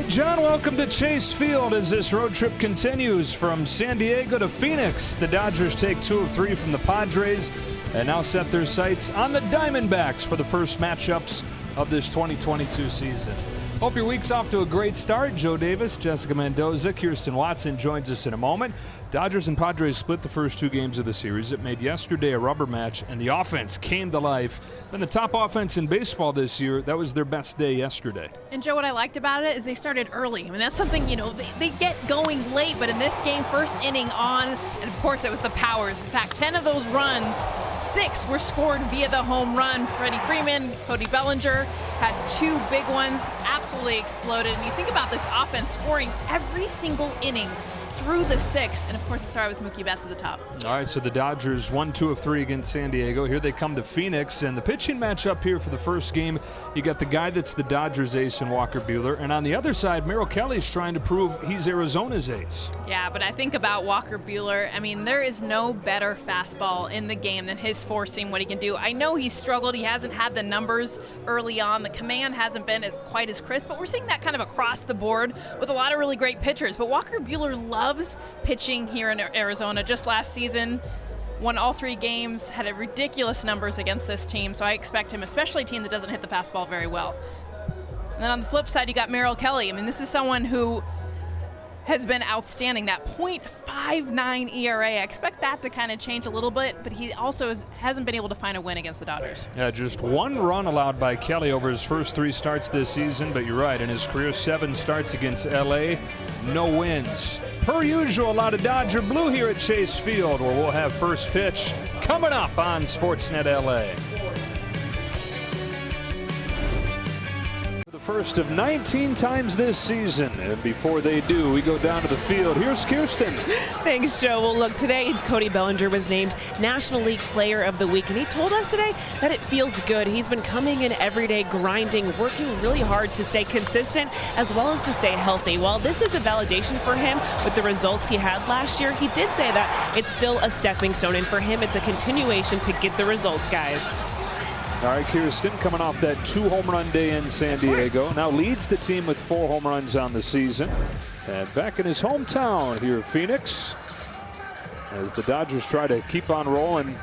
right, John, welcome to Chase Field as this road trip continues from San Diego to Phoenix. The Dodgers take 2 of 3 from the Padres and now set their sights on the Diamondbacks for the first matchups of this 2022 season. Hope your week's off to a great start. Joe Davis, Jessica Mendoza, Kirsten Watson joins us in a moment. Dodgers and Padres split the first 2 games of the series. It made yesterday a rubber match, and the offense came to life. And the top offense in baseball this year, that was their best day yesterday. And Joe, what I liked about it is they started early. I mean, that's something, they get going late, but in this game, first inning on, and of course it was the powers. In fact, 10 of those runs, 6 were scored via the home run. Freddie Freeman, Cody Bellinger had 2 big ones, absolutely exploded. And you think about this offense scoring every single inning through the 6th, and of course it started with Mookie Betts at the top. All right, so the Dodgers won 2 of 3 against San Diego. Here they come to Phoenix, and the pitching matchup here for the first game, you got the guy that's the Dodgers ace in Walker Buehler, and on the other side, Merrill Kelly's trying to prove he's Arizona's ace. Yeah, but I think about Walker Buehler. I mean, there is no better fastball in the game than his four-seam, what he can do. I know he's struggled. He hasn't had the numbers early on. The command hasn't been quite as crisp, but we're seeing that kind of across the board with a lot of really great pitchers. But Walker Buehler loves pitching here in Arizona. Just last season, won all 3 games, had a ridiculous numbers against this team, so I expect him, especially a team that doesn't hit the fastball very well. And then on the flip side, you got Merrill Kelly. I mean, this is someone who has been outstanding. That .59 ERA, I expect that to kind of change a little bit, but he also hasn't been able to find a win against the Dodgers. Yeah, just 1 run allowed by Kelly over his first 3 starts this season, but you're right, in his career 7 starts against LA, no wins. Per usual, a lot of Dodger blue here at Chase Field, where we'll have first pitch coming up on Sportsnet LA. First of 19 times this season, and before they do, we go down to the field. Here's Kirsten. Thanks, Joe. Well, look, today Cody Bellinger was named National League Player of the Week, and he told us today that it feels good. He's been coming in every day, grinding, working really hard to stay consistent as well as to stay healthy. While this is a validation for him with the results he had last year, he did say that it's still a stepping stone, and for him, it's a continuation to get the results, guys. All right, Kirsten coming off that 2 home run day in San Diego. Now leads the team with 4 home runs on the season. And back in his hometown here in Phoenix, as the Dodgers try to keep on rolling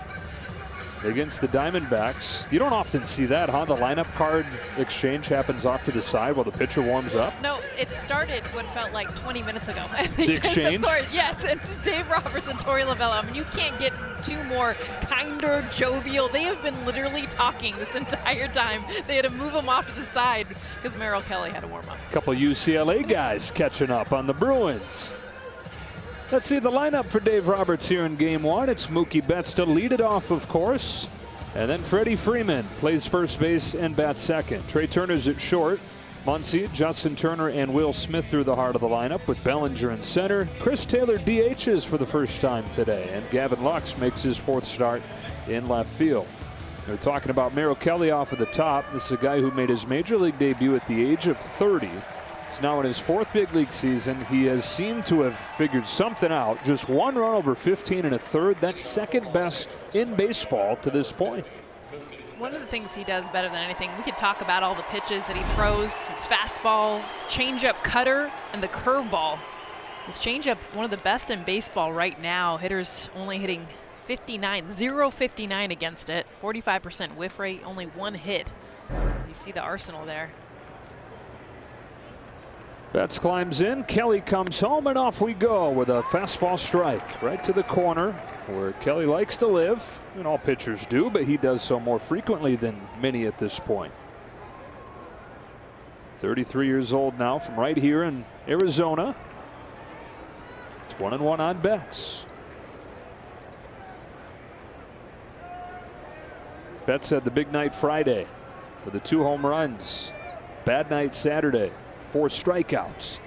against the Diamondbacks. You don't often see that, huh? The lineup card exchange happens off to the side while the pitcher warms up. No, it started what felt like 20 minutes ago. The exchange? Of course, yes, and Dave Roberts and Torey Lovullo. I mean, you can't get 2 more kinder, jovial. They have been literally talking this entire time. They had to move them off to the side because Merrill Kelly had to warm up. A couple UCLA guys catching up on the Bruins. Let's see the lineup for Dave Roberts here in Game 1. It's Mookie Betts to lead it off, of course. And then Freddie Freeman plays first base and bats second. Trey Turner's at short. Muncy, Justin Turner, and Will Smith through the heart of the lineup with Bellinger in center. Chris Taylor DHs for the first time today. And Gavin Lux makes his 4th start in left field. They're talking about Merrill Kelly off at the top. This is a guy who made his major league debut at the age of 30. He's now in his 4th big league season. He has seemed to have figured something out. Just 1 run over 15 1/3. That's 2nd best in baseball to this point. One of the things he does better than anything, we could talk about all the pitches that he throws, his fastball, changeup, cutter, and the curveball. His changeup, one of the best in baseball right now. Hitters only hitting 0.59 against it, 45% whiff rate, only 1 hit. As you see the arsenal there. Betts climbs in, Kelly comes home, and off we go with a fastball strike right to the corner where Kelly likes to live, and all pitchers do, but he does so more frequently than many at this point. 33 years old now from right here in Arizona. It's 1-1 on Betts. Betts had the big night Friday with the 2 home runs. Bad night Saturday. 4 strikeouts.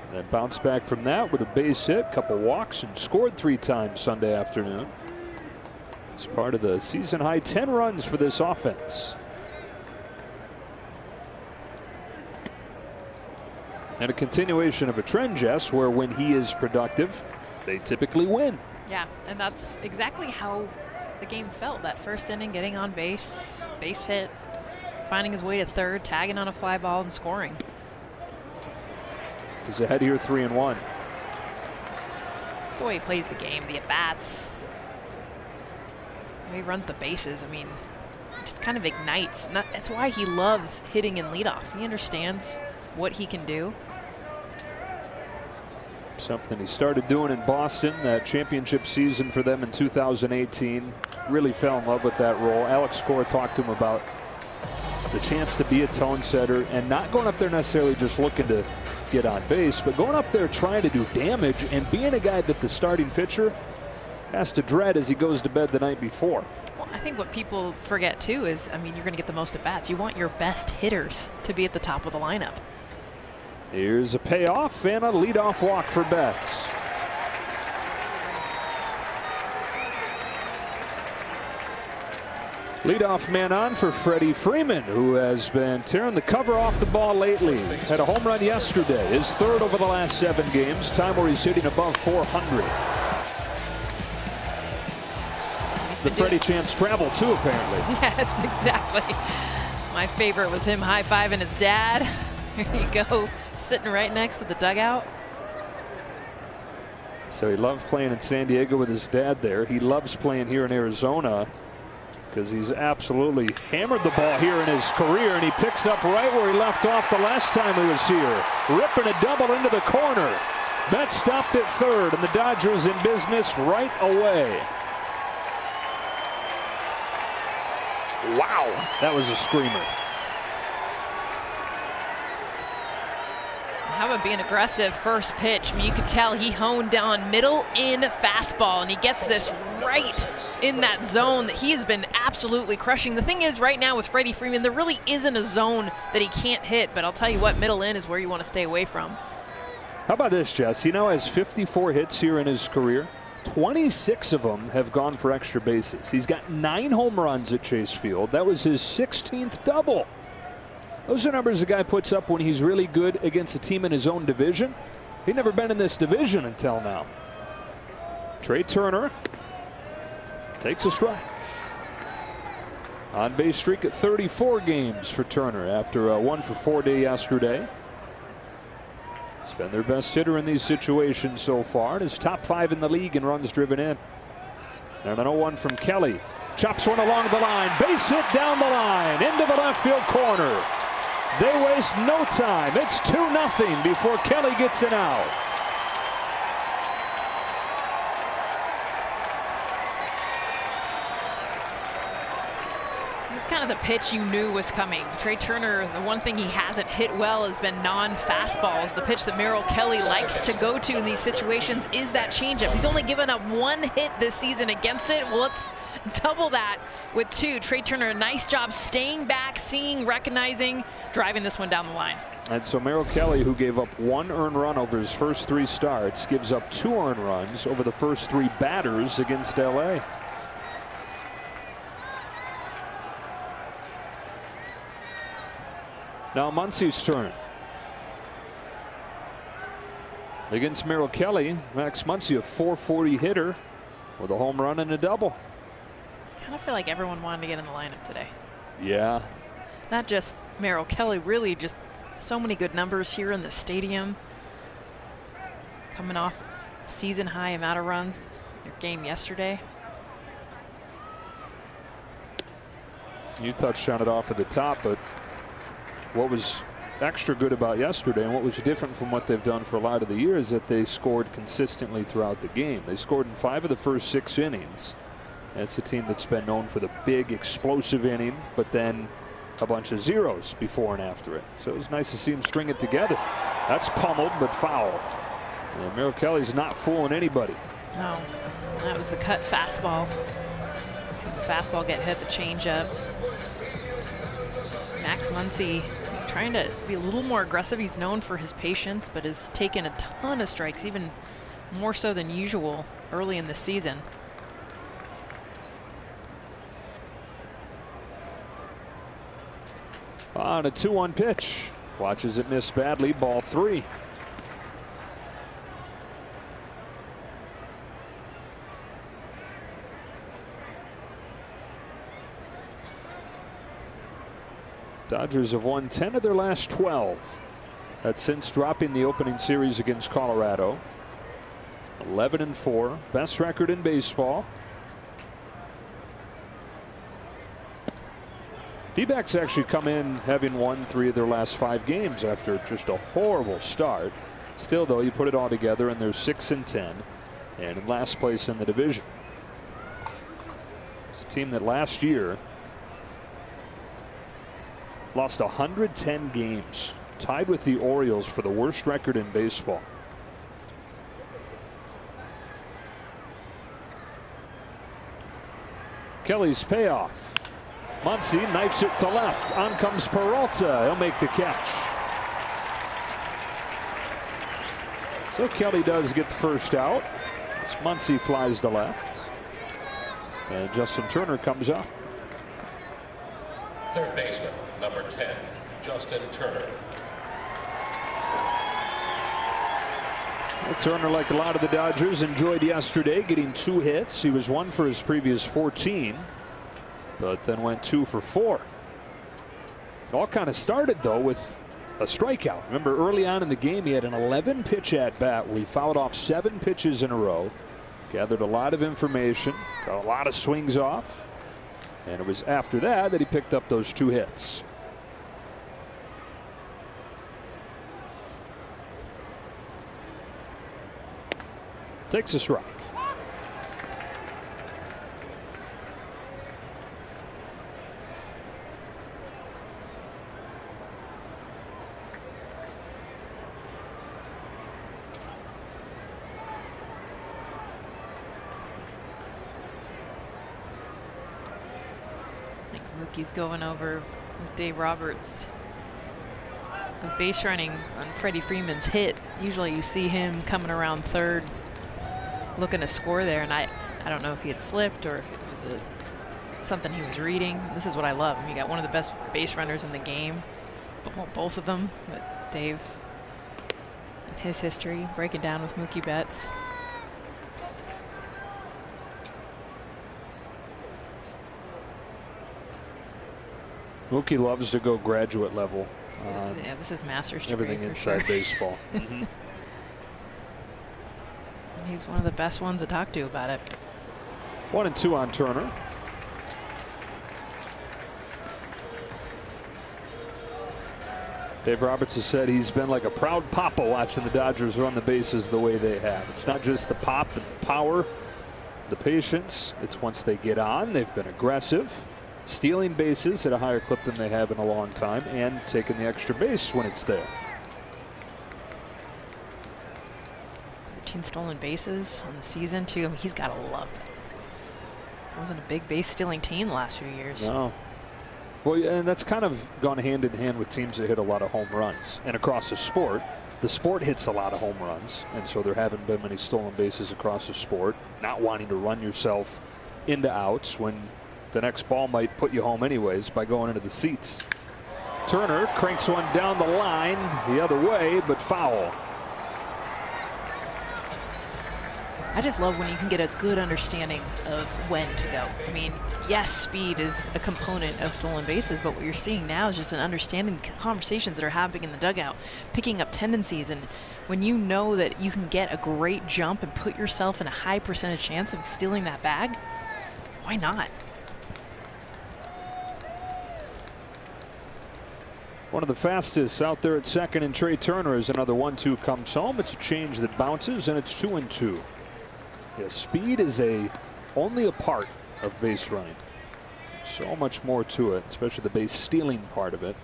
And then bounced back from that with a base hit, couple walks, and scored 3 times Sunday afternoon. It's part of the season high 10 runs for this offense. And a continuation of a trend, Jess, where when he is productive, they typically win. Yeah, and that's exactly how the game felt. That first inning, getting on base, base hit, finding his way to third, tagging on a fly ball, and scoring. He's ahead here 3-1. The way he plays the game, the at-bats, the way he runs the bases, I mean, it just kind of ignites. That's why he loves hitting in leadoff. He understands what he can do. Something he started doing in Boston, that championship season for them in 2018. Really fell in love with that role. Alex Cora talked to him about the chance to be a tone setter and not going up there necessarily just looking to get on base, but going up there trying to do damage and being a guy that the starting pitcher has to dread as he goes to bed the night before. Well, I think what people forget too is, I mean, you're going to get the most at bats. You want your best hitters to be at the top of the lineup. Here's a payoff and a leadoff walk for Betts. Leadoff man on for Freddie Freeman, who has been tearing the cover off the ball lately. Had a home run yesterday, his third over the last 7 games, time where he's hitting above 400. The Freddie chance travel too, apparently. Yes, exactly. My favorite was him high-fiving his dad. Here you go, sitting right next to the dugout. So he loved playing in San Diego with his dad there. He loves playing here in Arizona because he's absolutely hammered the ball here in his career, and he picks up right where he left off the last time he was here. Ripping a double into the corner. Betts stopped at third, and the Dodgers in business right away. Wow, that was a screamer. How about being aggressive first pitch? I mean, you could tell he honed down middle in fastball, and he gets this right in that zone that he has been absolutely crushing. The thing is, right now with Freddie Freeman, there really isn't a zone that he can't hit, but I'll tell you what, middle in is where you want to stay away from. How about this, Jess? He now has 54 hits here in his career. 26 of them have gone for extra bases. He's got 9 home runs at Chase Field. That was his 16th double. Those are numbers the guy puts up when he's really good against a team in his own division. He'd never been in this division until now. Trey Turner takes a strike. On base streak at 34 games for Turner after a 1-for-4 day yesterday. He's been their best hitter in these situations so far, and is top 5 in the league in runs driven in. And an 0-1 from Kelly. Chops one along the line. Base hit down the line into the left field corner. They waste no time. It's 2-0 before Kelly gets it out. This is kind of the pitch you knew was coming. Trey Turner, the one thing he hasn't hit well has been non-fastballs. The pitch that Merrill Kelly likes to go to in these situations is that changeup. He's only given up 1 hit this season against it. Well, let's double that with 2. Trey Turner, a nice job staying back, seeing, recognizing, driving this one down the line. And so Merrill Kelly, who gave up 1 earned run over his first 3 starts, gives up 2 earned runs over the first 3 batters against LA. Now Muncy's turn. Against Merrill Kelly, Max Muncy, a .440 hitter with a home run and a double. I kind of feel like everyone wanted to get in the lineup today. Yeah. Not just Merrill Kelly, really just so many good numbers here in the stadium. Coming off season high amount of runs. Their game yesterday. You touched on it off at the top, but what was extra good about yesterday and what was different from what they've done for a lot of the year is that they scored consistently throughout the game. They scored in 5 of the first 6 innings. That's a team that's been known for the big explosive inning, but then a bunch of zeros before and after it. So it was nice to see them string it together. That's pummeled but foul. And Merrill Kelly's not fooling anybody. No, that was the cut fastball. See the fastball get hit, the changeup. Max Muncy trying to be a little more aggressive. He's known for his patience, but has taken a ton of strikes, even more so than usual early in the season. On a 2-1 pitch. Watches it miss badly. Ball 3. Dodgers have won 10 of their last 12. That's since dropping the opening series against Colorado. 11-4, best record in baseball. D-backs actually come in having won 3 of their last 5 games after just a horrible start. Still, though, you put it all together and they're 6-10 and in last place in the division. It's a team that last year lost 110 games, tied with the Orioles for the worst record in baseball. Kelly's payoff. Muncy knifes it to left. On comes Peralta. He'll make the catch. So Kelly does get the first out as Muncy flies to left. And Justin Turner comes up. Third baseman, number 10, Justin Turner. Well, Turner, like a lot of the Dodgers, enjoyed yesterday, getting 2 hits. He was 1 for his previous 14. But then went 2 for 4. It all kind of started, though, with a strikeout. Remember, early on in the game, he had an 11-pitch at-bat where he fouled off 7 pitches in a row. Gathered a lot of information, got a lot of swings off. And it was after that that he picked up those 2 hits. Takes a strike. Mookie's going over with Dave Roberts. The base running on Freddie Freeman's hit. Usually you see him coming around third looking to score there, and I don't know if he had slipped or if it was something he was reading. This is what I love. I mean, you got one of the best base runners in the game, well, both of them, but Dave and his history breaking down with Mookie Betts. Mookie loves to go graduate level. Yeah, this is master's degree. Everything inside baseball. He's one of the best ones to talk to about it. 1-2 on Turner. Dave Roberts has said he's been like a proud papa watching the Dodgers run the bases the way they have. It's not just the pop and power, the patience. It's once they get on, they've been aggressive, stealing bases at a higher clip than they have in a long time, and taking the extra base when it's there. 13 stolen bases on the season, too. I mean, he's got to love it. It wasn't a big base stealing team the last few years. No. Well, and that's kind of gone hand in hand with teams that hit a lot of home runs. And across the sport hits a lot of home runs. And so there haven't been many stolen bases across the sport. Not wanting to run yourself into outs when the next ball might put you home anyways by going into the seats. Turner cranks one down the line the other way, but foul. I just love when you can get a good understanding of when to go. I mean, yes, speed is a component of stolen bases, but what you're seeing now is just an understanding conversations that are happening in the dugout, picking up tendencies. And when you know that you can get a great jump and put yourself in a high percentage chance of stealing that bag, why not? One of the fastest out there at second, and Trey Turner as another 1-2 comes home. It's a change that bounces, and it's 2-2. Yeah, speed is only a part of base running. So much more to it, especially the base stealing part of it.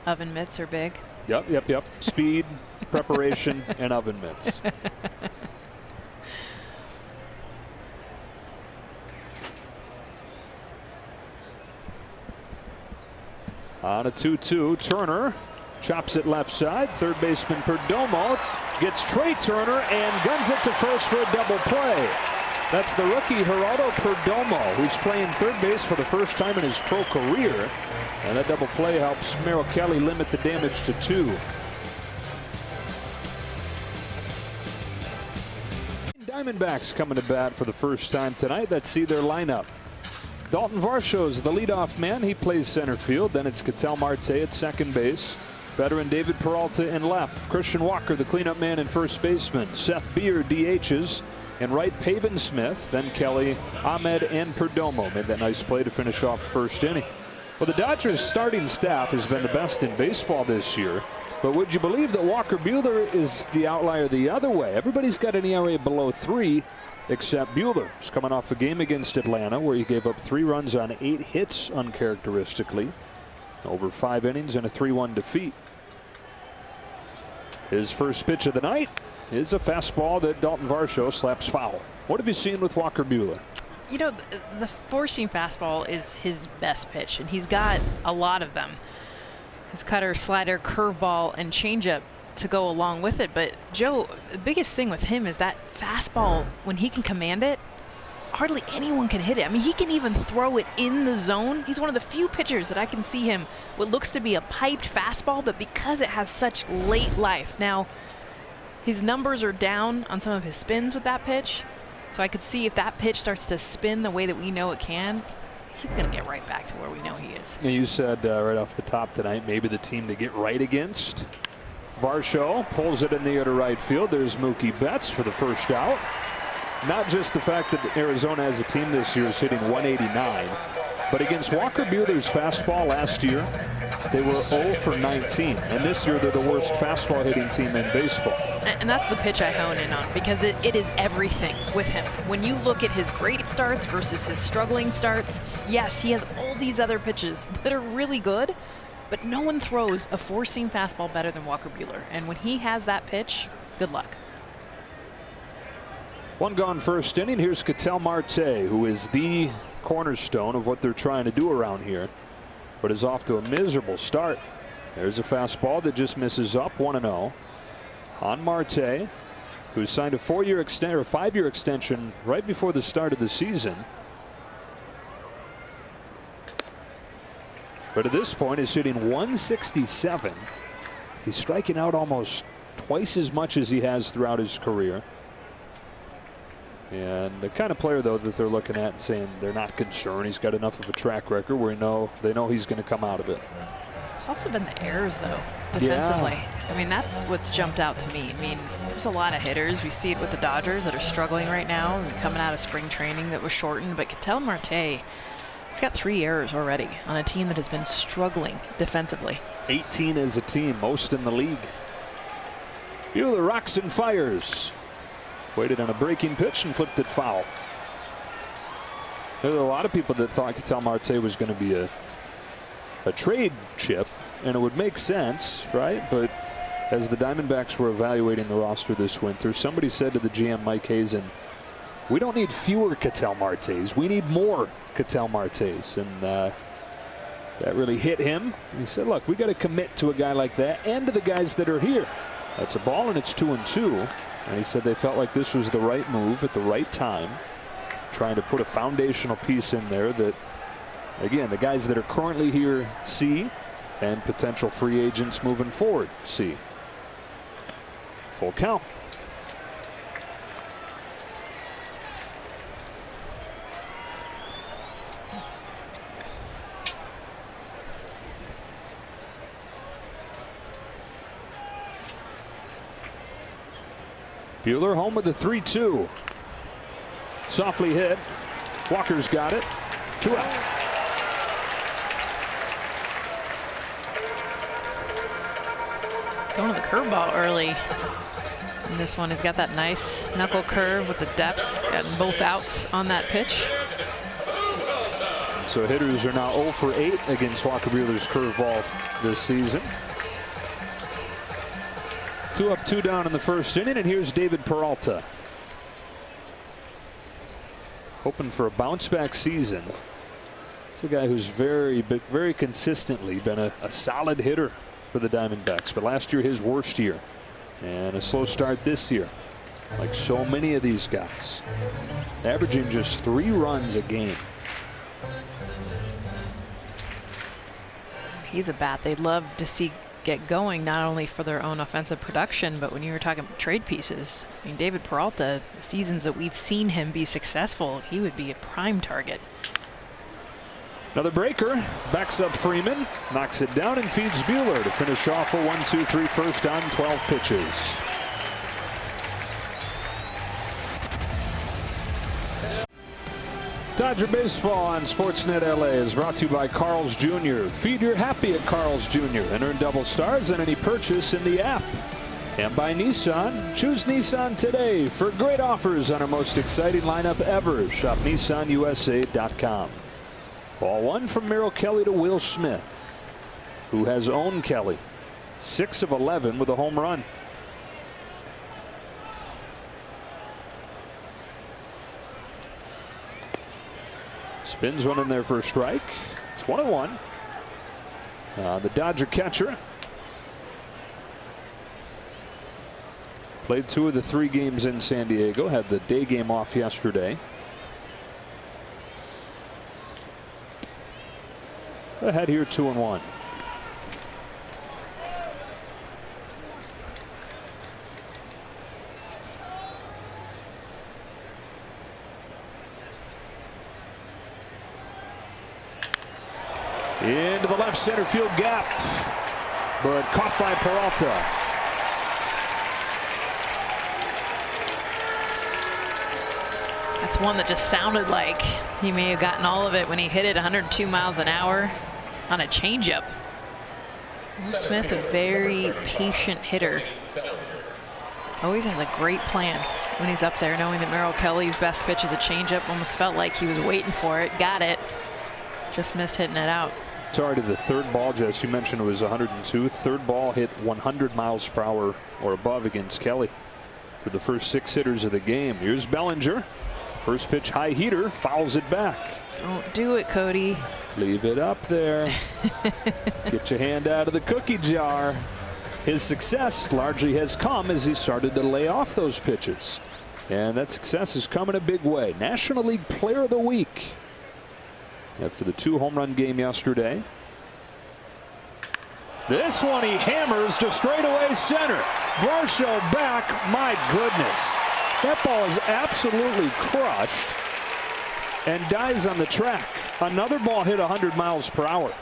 Oven mitts are big. Yep. Speed, preparation, and oven mitts. On a 2-2, Turner chops it left side. Third baseman Perdomo gets Trey Turner and guns it to first for a double play. That's the rookie Gerardo Perdomo, who's playing third base for the first time in his pro career. And that double play helps Merrill Kelly limit the damage to 2. Diamondbacks coming to bat for the first time tonight. Let's see their lineup. Dalton Varsho's the leadoff man. He plays center field. Then it's Ketel Marte at second base. Veteran David Peralta in left. Christian Walker, the cleanup man and first baseman. Seth Beer, DHs. And right, Pavin Smith, then Kelly, Ahmed, and Perdomo made that nice play to finish off the first inning. Well, the Dodgers starting staff has been the best in baseball this year. But would you believe that Walker Buehler is the outlier the other way? Everybody's got an ERA below 3 except Buehler. He's coming off a game against Atlanta where he gave up 3 runs on 8 hits uncharacteristically. Over 5 innings and a 3-1 defeat. His first pitch of the night is a fastball that Dalton Varsho slaps foul. What have you seen with Walker Buehler? You know, the four-seam fastball is his best pitch, and he's got a lot of them. His cutter, slider, curveball, and changeup to go along with it. But Joe, the biggest thing with him is that fastball, when he can command it, hardly anyone can hit it. I mean, he can even throw it in the zone. He's one of the few pitchers that I can see him what looks to be a piped fastball, but because it has such late life. Now, his numbers are down on some of his spins with that pitch. So I could see if that pitch starts to spin the way that we know it can, he's going to get right back to where we know he is. And you said right off the top tonight, maybe the team to get right against. Varsho pulls it in the air to right field. There's Mookie Betts for the first out. Not just the fact that Arizona as a team this year is hitting 189, but against Walker Buehler's fastball last year, they were 0 for 19. And this year, they're the worst fastball hitting team in baseball. And that's the pitch I hone in on, because it is everything with him. When you look at his great starts versus his struggling starts, yes, he has all these other pitches that are really good, but no one throws a four-seam fastball better than Walker Buehler. And when he has that pitch, good luck. One gone first inning. Here's Ketel Marte, who is the cornerstone of what they're trying to do around here, but is off to a miserable start. There's a fastball that just misses up. 1-0 on Marte, who signed a 5-year extension right before the start of the season. But at this point, he's hitting 167. He's striking out almost twice as much as he has throughout his career. And the kind of player, though, that they're looking at and saying they're not concerned. He's got enough of a track record where they know he's going to come out of it. It's also been the errors, though, defensively. Yeah. I mean, that's what's jumped out to me. I mean, there's a lot of hitters. We see it with the Dodgers that are struggling right now and coming out of spring training that was shortened. But Ketel Marte, he's got 3 errors already on a team that has been struggling defensively. 18 as a team, most in the league. Buehler rocks and fires. Waited on a breaking pitch and flipped it foul. There were a lot of people that thought Ketel Marte was going to be a trade chip, and it would make sense, right? But as the Diamondbacks were evaluating the roster this winter, somebody said to the GM, Mike Hazen, we don't need fewer Ketel Martes. We need more Ketel Martes. And that really hit him. He said, look, we got to commit to a guy like that and to the guys that are here. That's a ball, and it's 2-2. And he said they felt like this was the right move at the right time, trying to put a foundational piece in there that, again, the guys that are currently here see, and potential free agents moving forward see. Full count. Buehler home with the 3-2. Softly hit. Walker's got it. 2 out. Going to the curveball early. And this one, he's got that nice knuckle curve with the depth. He's gotten both outs on that pitch. So hitters are now 0 for 8 against Walker Buehler's curveball this season. 2 up, 2 down in the first inning, and here's David Peralta. Hoping for a bounce-back season. It's a guy who's very consistently been a solid hitter for the Diamondbacks, but last year his worst year, and a slow start this year, like so many of these guys. Averaging just 3 runs a game. He's a bat they'd love to see get going, not only for their own offensive production, but when you were talking trade pieces, I mean, David Peralta, the seasons that we've seen him be successful, he would be a prime target. Another breaker. Backs up Freeman. Knocks it down and feeds Buehler to finish off a 1-2-3 first on 12 pitches. Dodger Baseball on Sportsnet LA is brought to you by Carl's Jr. Feed your happy at Carl's Jr. and earn double stars on any purchase in the app. And by Nissan. Choose Nissan today for great offers on our most exciting lineup ever. Shop NissanUSA.com. Ball one from Merrill Kelly to Will Smith, who has owned Kelly. 6 of 11 with a home run. Spins one in there for a strike. It's 1-1. The Dodger catcher played 2 of the 3 games in San Diego. Had the day game off yesterday. Ahead here 2-1. Into the left center field gap, but caught by Peralta. That's one that just sounded like he may have gotten all of it when he hit it 102 miles an hour on a changeup. Will Smith, a very patient hitter. Always has a great plan when he's up there, knowing that Merrill Kelly's best pitch is a changeup. Almost felt like he was waiting for it. Got it. Just missed hitting it out. It's already the third ball, Jess. You mentioned it was 102. Third ball hit 100 miles per hour or above against Kelly. To the first 6 hitters of the game. Here's Bellinger. First pitch high heater, fouls it back. Don't do it, Cody. Leave it up there. Get your hand out of the cookie jar. His success largely has come as he started to lay off those pitches. And that success has come in a big way. National League Player of the Week. After the 2 home run game yesterday. This one he hammers to straightaway center. Varsho back. My goodness. That ball is absolutely crushed and dies on the track. Another ball hit 100 miles per hour.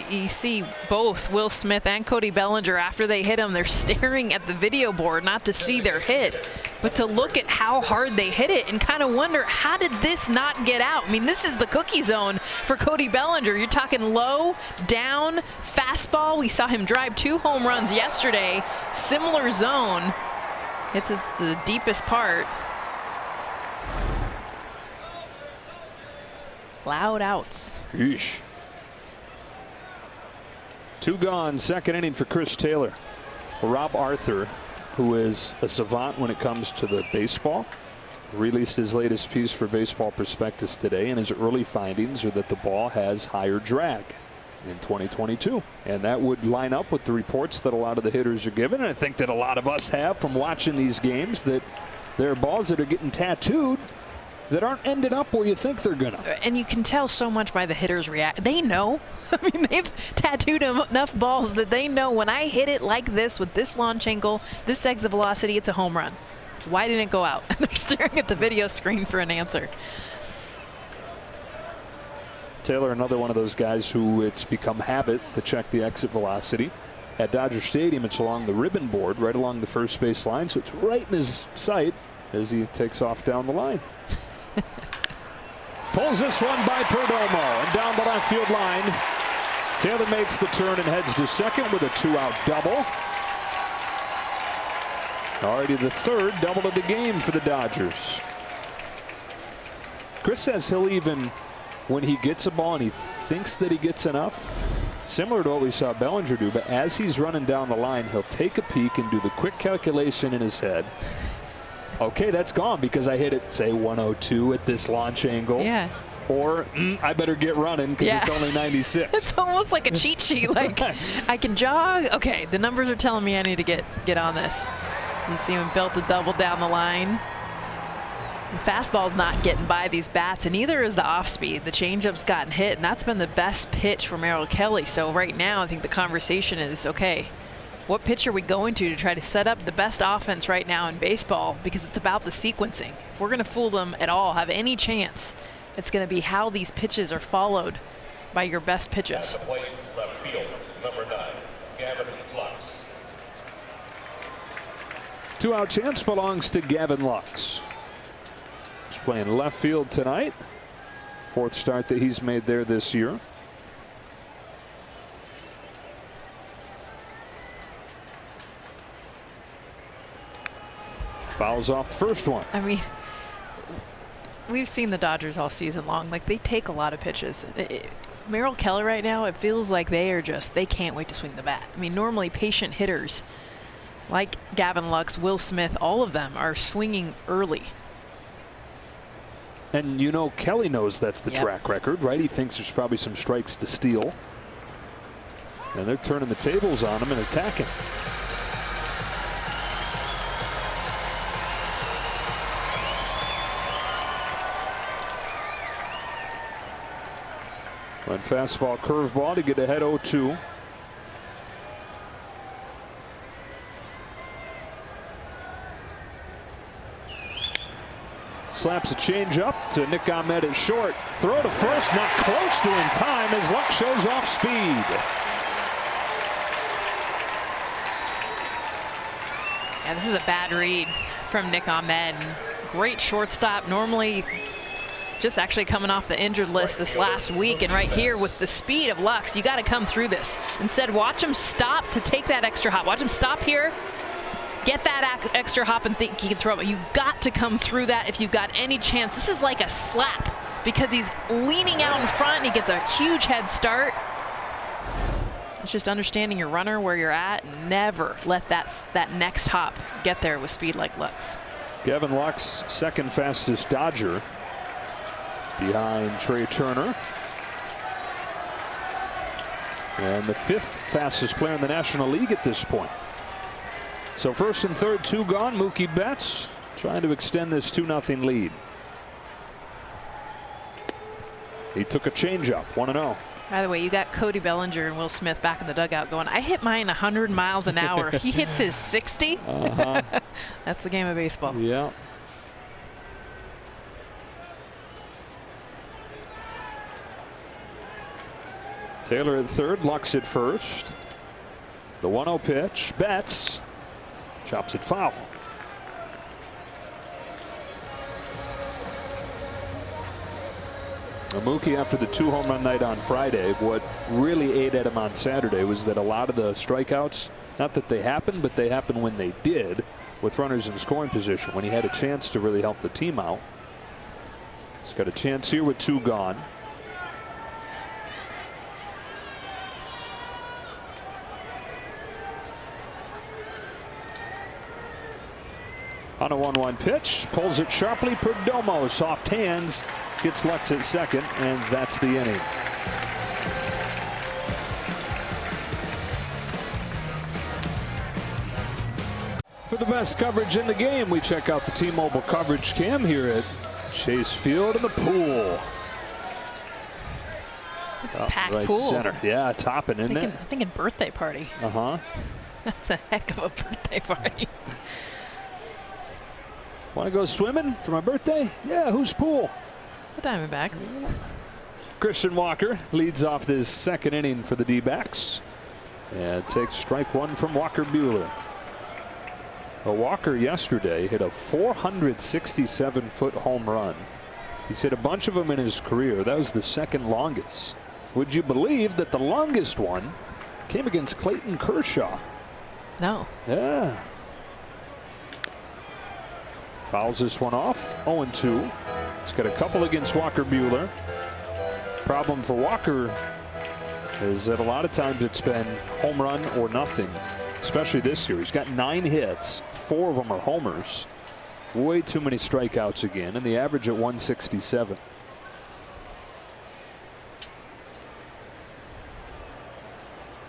You see both Will Smith and Cody Bellinger, after they hit him, they're staring at the video board not to see their hit, but to look at how hard they hit it and kind of wonder, how did this not get out? I mean, this is the cookie zone for Cody Bellinger. You're talking low, down, fastball. We saw him drive 2 home runs yesterday. Similar zone. It's the deepest part. Loud outs. Yeesh. 2 gone, second inning for Chris Taylor. Rob Arthur, who is a savant when it comes to the baseball, released his latest piece for Baseball Prospectus today, and his early findings are that the ball has higher drag in 2022, and that would line up with the reports that a lot of the hitters are given, and I think that a lot of us have from watching these games, that there are balls that are getting tattooed that aren't ending up where you think they're gonna. And you can tell so much by the hitters' react. They know. I mean, they've tattooed enough balls that they know when I hit it like this with this launch angle, this exit velocity, it's a home run. Why didn't it go out? And they're staring at the video screen for an answer. Taylor, another one of those guys who it's become habit to check the exit velocity. At Dodger Stadium, it's along the ribbon board, right along the first base line, so it's right in his sight as he takes off down the line. Pulls this one by Perdomo and down the left field line. Taylor makes the turn and heads to second with a 2-out double. Already the 3rd double of the game for the Dodgers. Chris says he'll even, when he gets a ball and he thinks that he gets enough, similar to what we saw Bellinger do, but as he's running down the line, he'll take a peek and do the quick calculation in his head. Okay, that's gone because I hit it, say, 102 at this launch angle. Yeah. Or I better get running because it's only 96. It's almost like a cheat sheet. Like, I can jog. Okay, the numbers are telling me I need to get on this. You see him built the double down the line. The fastball's not getting by these bats, and neither is the off speed. The changeup's gotten hit, and that's been the best pitch for Merrill Kelly. So right now, I think the conversation is, okay, what pitch are we going to try to set up the best offense right now in baseball? Because it's about the sequencing. If we're going to fool them at all, have any chance, it's going to be how these pitches are followed by your best pitches. At the plate, left field, number 9, Gavin Lux. 2-out chance belongs to Gavin Lux. He's playing left field tonight. 4th start that he's made there this year. Fouls off the first one. I mean, we've seen the Dodgers all season long. Like, they take a lot of pitches. Merrill Kelly right now, it feels like they can't wait to swing the bat. I mean, normally patient hitters like Gavin Lux, Will Smith, all of them are swinging early. And you know, Kelly knows that's the track record, right? He thinks there's probably some strikes to steal. And they're turning the tables on him and attacking. One fastball, curveball to get ahead 0-2. Slaps a changeup to Nick Ahmed at short. Throw to first, not close to in time as Luck shows off speed. Yeah, this is a bad read from Nick Ahmed. Great shortstop. Normally just actually coming off the injured list this last week, and right here with the speed of Lux, you got to come through this. Instead, watch him stop to take that extra hop. Watch him stop here, get that extra hop, and think he can throw it. You've got to come through that if you've got any chance. This is like a slap because he's leaning out in front and he gets a huge head start. It's just understanding your runner where you're at. Never let that next hop get there with speed like Lux. Gavin Lux, 2nd fastest Dodger, behind Trey Turner. And the 5th fastest player in the National League at this point. So 1st and 3rd, 2 gone. Mookie Betts trying to extend this 2-0 lead. He took a changeup, 1-0. By the way, you got Cody Bellinger and Will Smith back in the dugout going, I hit mine 100 miles an hour. He hits his 60. That's the game of baseball. Yeah. Taylor at 3rd, Lux at first. The 1-0 pitch. Betts chops it foul. Mookie, after the 2 home run night on Friday, what really ate at him on Saturday was that a lot of the strikeouts, not that they happened, but they happened when they did, with runners in scoring position, when he had a chance to really help the team out. He's got a chance here with 2 gone. On a 1-1 pitch, pulls it sharply. Perdomo, soft hands, gets Lux at 2nd, and that's the inning. For the best coverage in the game, we check out the T-Mobile coverage cam here at Chase Field in the pool. It's a packed right pool. Center. Yeah, topping, isn't it? I'm thinking birthday party. That's a heck of a birthday party. Want to go swimming for my birthday? Yeah, whose pool? The Diamondbacks. Christian Walker leads off this 2nd inning for the D-backs and takes strike 1 from Walker Buehler. Well, Walker yesterday hit a 467-foot home run. He's hit a bunch of them in his career. That was the 2nd longest. Would you believe that the longest one came against Clayton Kershaw? No. Yeah. Fouls this one off. 0-2. He's got a couple against Walker Buehler. Problem for Walker is that a lot of times it's been home run or nothing, especially this year. He's got 9 hits. 4 of them are homers. Way too many strikeouts again, and the average at 167.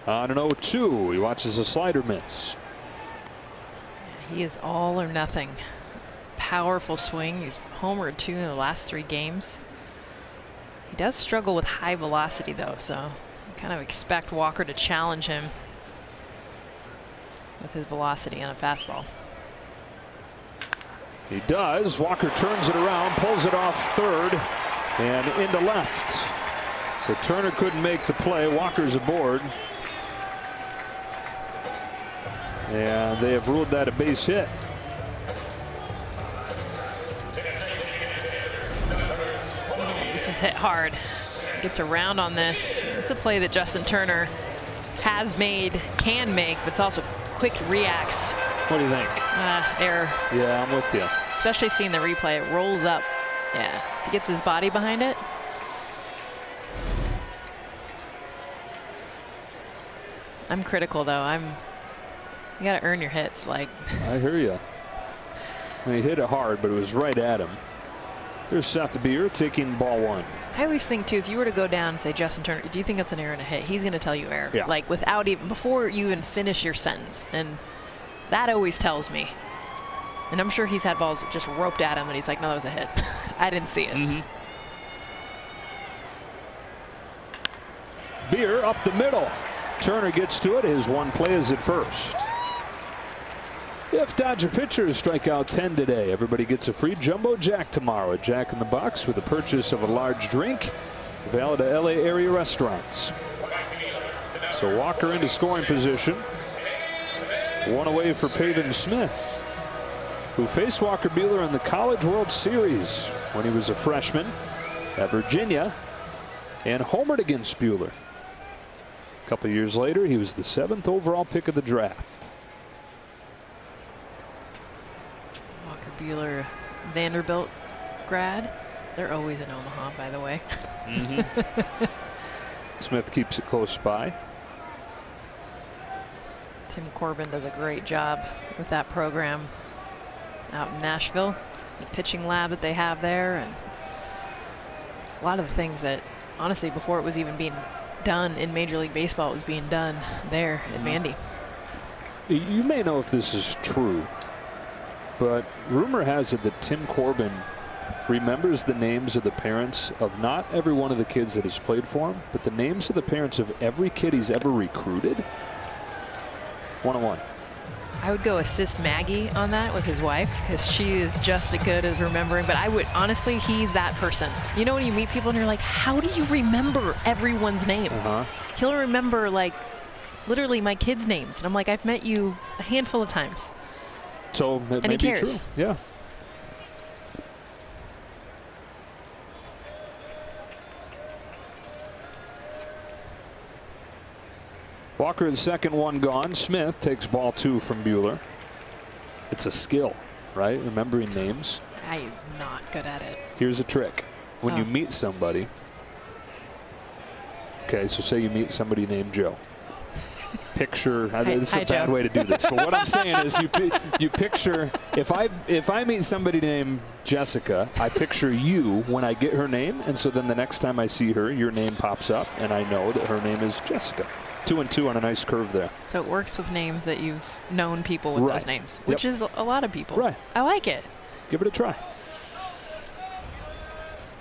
On an 0-2, he watches a slider miss. He is all or nothing. Powerful swing. He's homered 2 in the last 3 games. He does struggle with high velocity though, so you kind of expect Walker to challenge him with his velocity on a fastball. He does. Walker turns it around, pulls it off 3rd and into left. So Turner couldn't make the play. Walker's aboard. And they have ruled that a base hit. This was hit hard. Gets around on this. It's a play that Justin Turner has made, can make, but it's also quick reacts. What do you think? Error. Yeah, I'm with you. Especially seeing the replay. It rolls up. Yeah. He gets his body behind it. I'm critical, though. You got to earn your hits. Like. I hear you. He hit it hard, but it was right at him. Here's Seth Beer taking ball 1. I always think, too, if you were to go down and say, Justin Turner, do you think that's an error and a hit? He's going to tell you error. Yeah. Like, without even, before you even finish your sentence. And that always tells me. And I'm sure he's had balls that just roped at him, and he's like, no, that was a hit. I didn't see it. Beer up the middle. Turner gets to it. His one play is at first. If Dodger pitchers strike out 10 today, everybody gets a free Jumbo Jack tomorrow at Jack in the Box with the purchase of a large drink. Valid at LA area restaurants. So Walker into scoring position. One away for Pavin Smith, who faced Walker Buehler in the College World Series when he was a freshman at Virginia and homered against Buehler. A couple years later, he was the 7th overall pick of the draft. Walker Buehler, Vanderbilt grad. They're always in Omaha, by the way. Smith keeps it close by. Tim Corbin does a great job with that program out in Nashville, the pitching lab that they have there, and a lot of the things that, honestly, before it was even being done in Major League Baseball, it was being done there at Vandy. You may know if this is true, but rumor has it that Tim Corbin remembers the names of the parents of not every one of the kids that has played for him, but the names of the parents of every kid he's ever recruited. 1-on-1. I would go assist Maggie on that with his wife, because she is just as good as remembering. But I would, honestly, he's that person. You know, when you meet people and you're like, how do you remember everyone's name? He'll remember, like, literally my kids' names. And I'm like, I've met you a handful of times. So it may he be cares. true. Yeah. Walker in second, one gone. Smith takes ball 2 from Buehler. It's a skill, right? Remembering names. I'm not good at it. Here's a trick. When you meet somebody. Okay, so say you meet somebody named Joe. Picture. It's a bad way to do this, but what I'm saying is you picture. If I meet somebody named Jessica, I picture you when I get her name, and so then the next time I see her, your name pops up, and I know that her name is Jessica. 2-2 on a nice curve there. So it works with names that you've known people with those names, which is a lot of people. Right. I like it. Give it a try.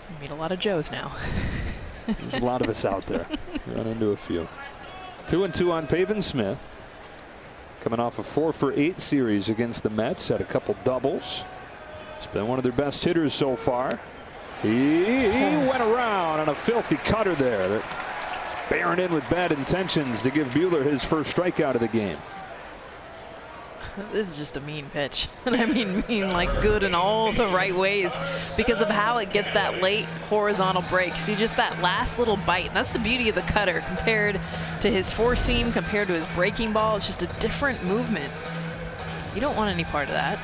I meet a lot of Joes now. There's a lot of us out there. Run into a few. 2-2 on Pavin Smith. Coming off a 4-for-8 series against the Mets. Had a couple doubles. He's been one of their best hitters so far. He went around on a filthy cutter there. Bearing in with bad intentions to give Buehler his first strikeout of the game. This is just a mean pitch. And I mean like good in all the right ways because of how it gets that late horizontal break. See just that last little bite. And that's the beauty of the cutter compared to his four seam, compared to his breaking ball. It's just a different movement. You don't want any part of that.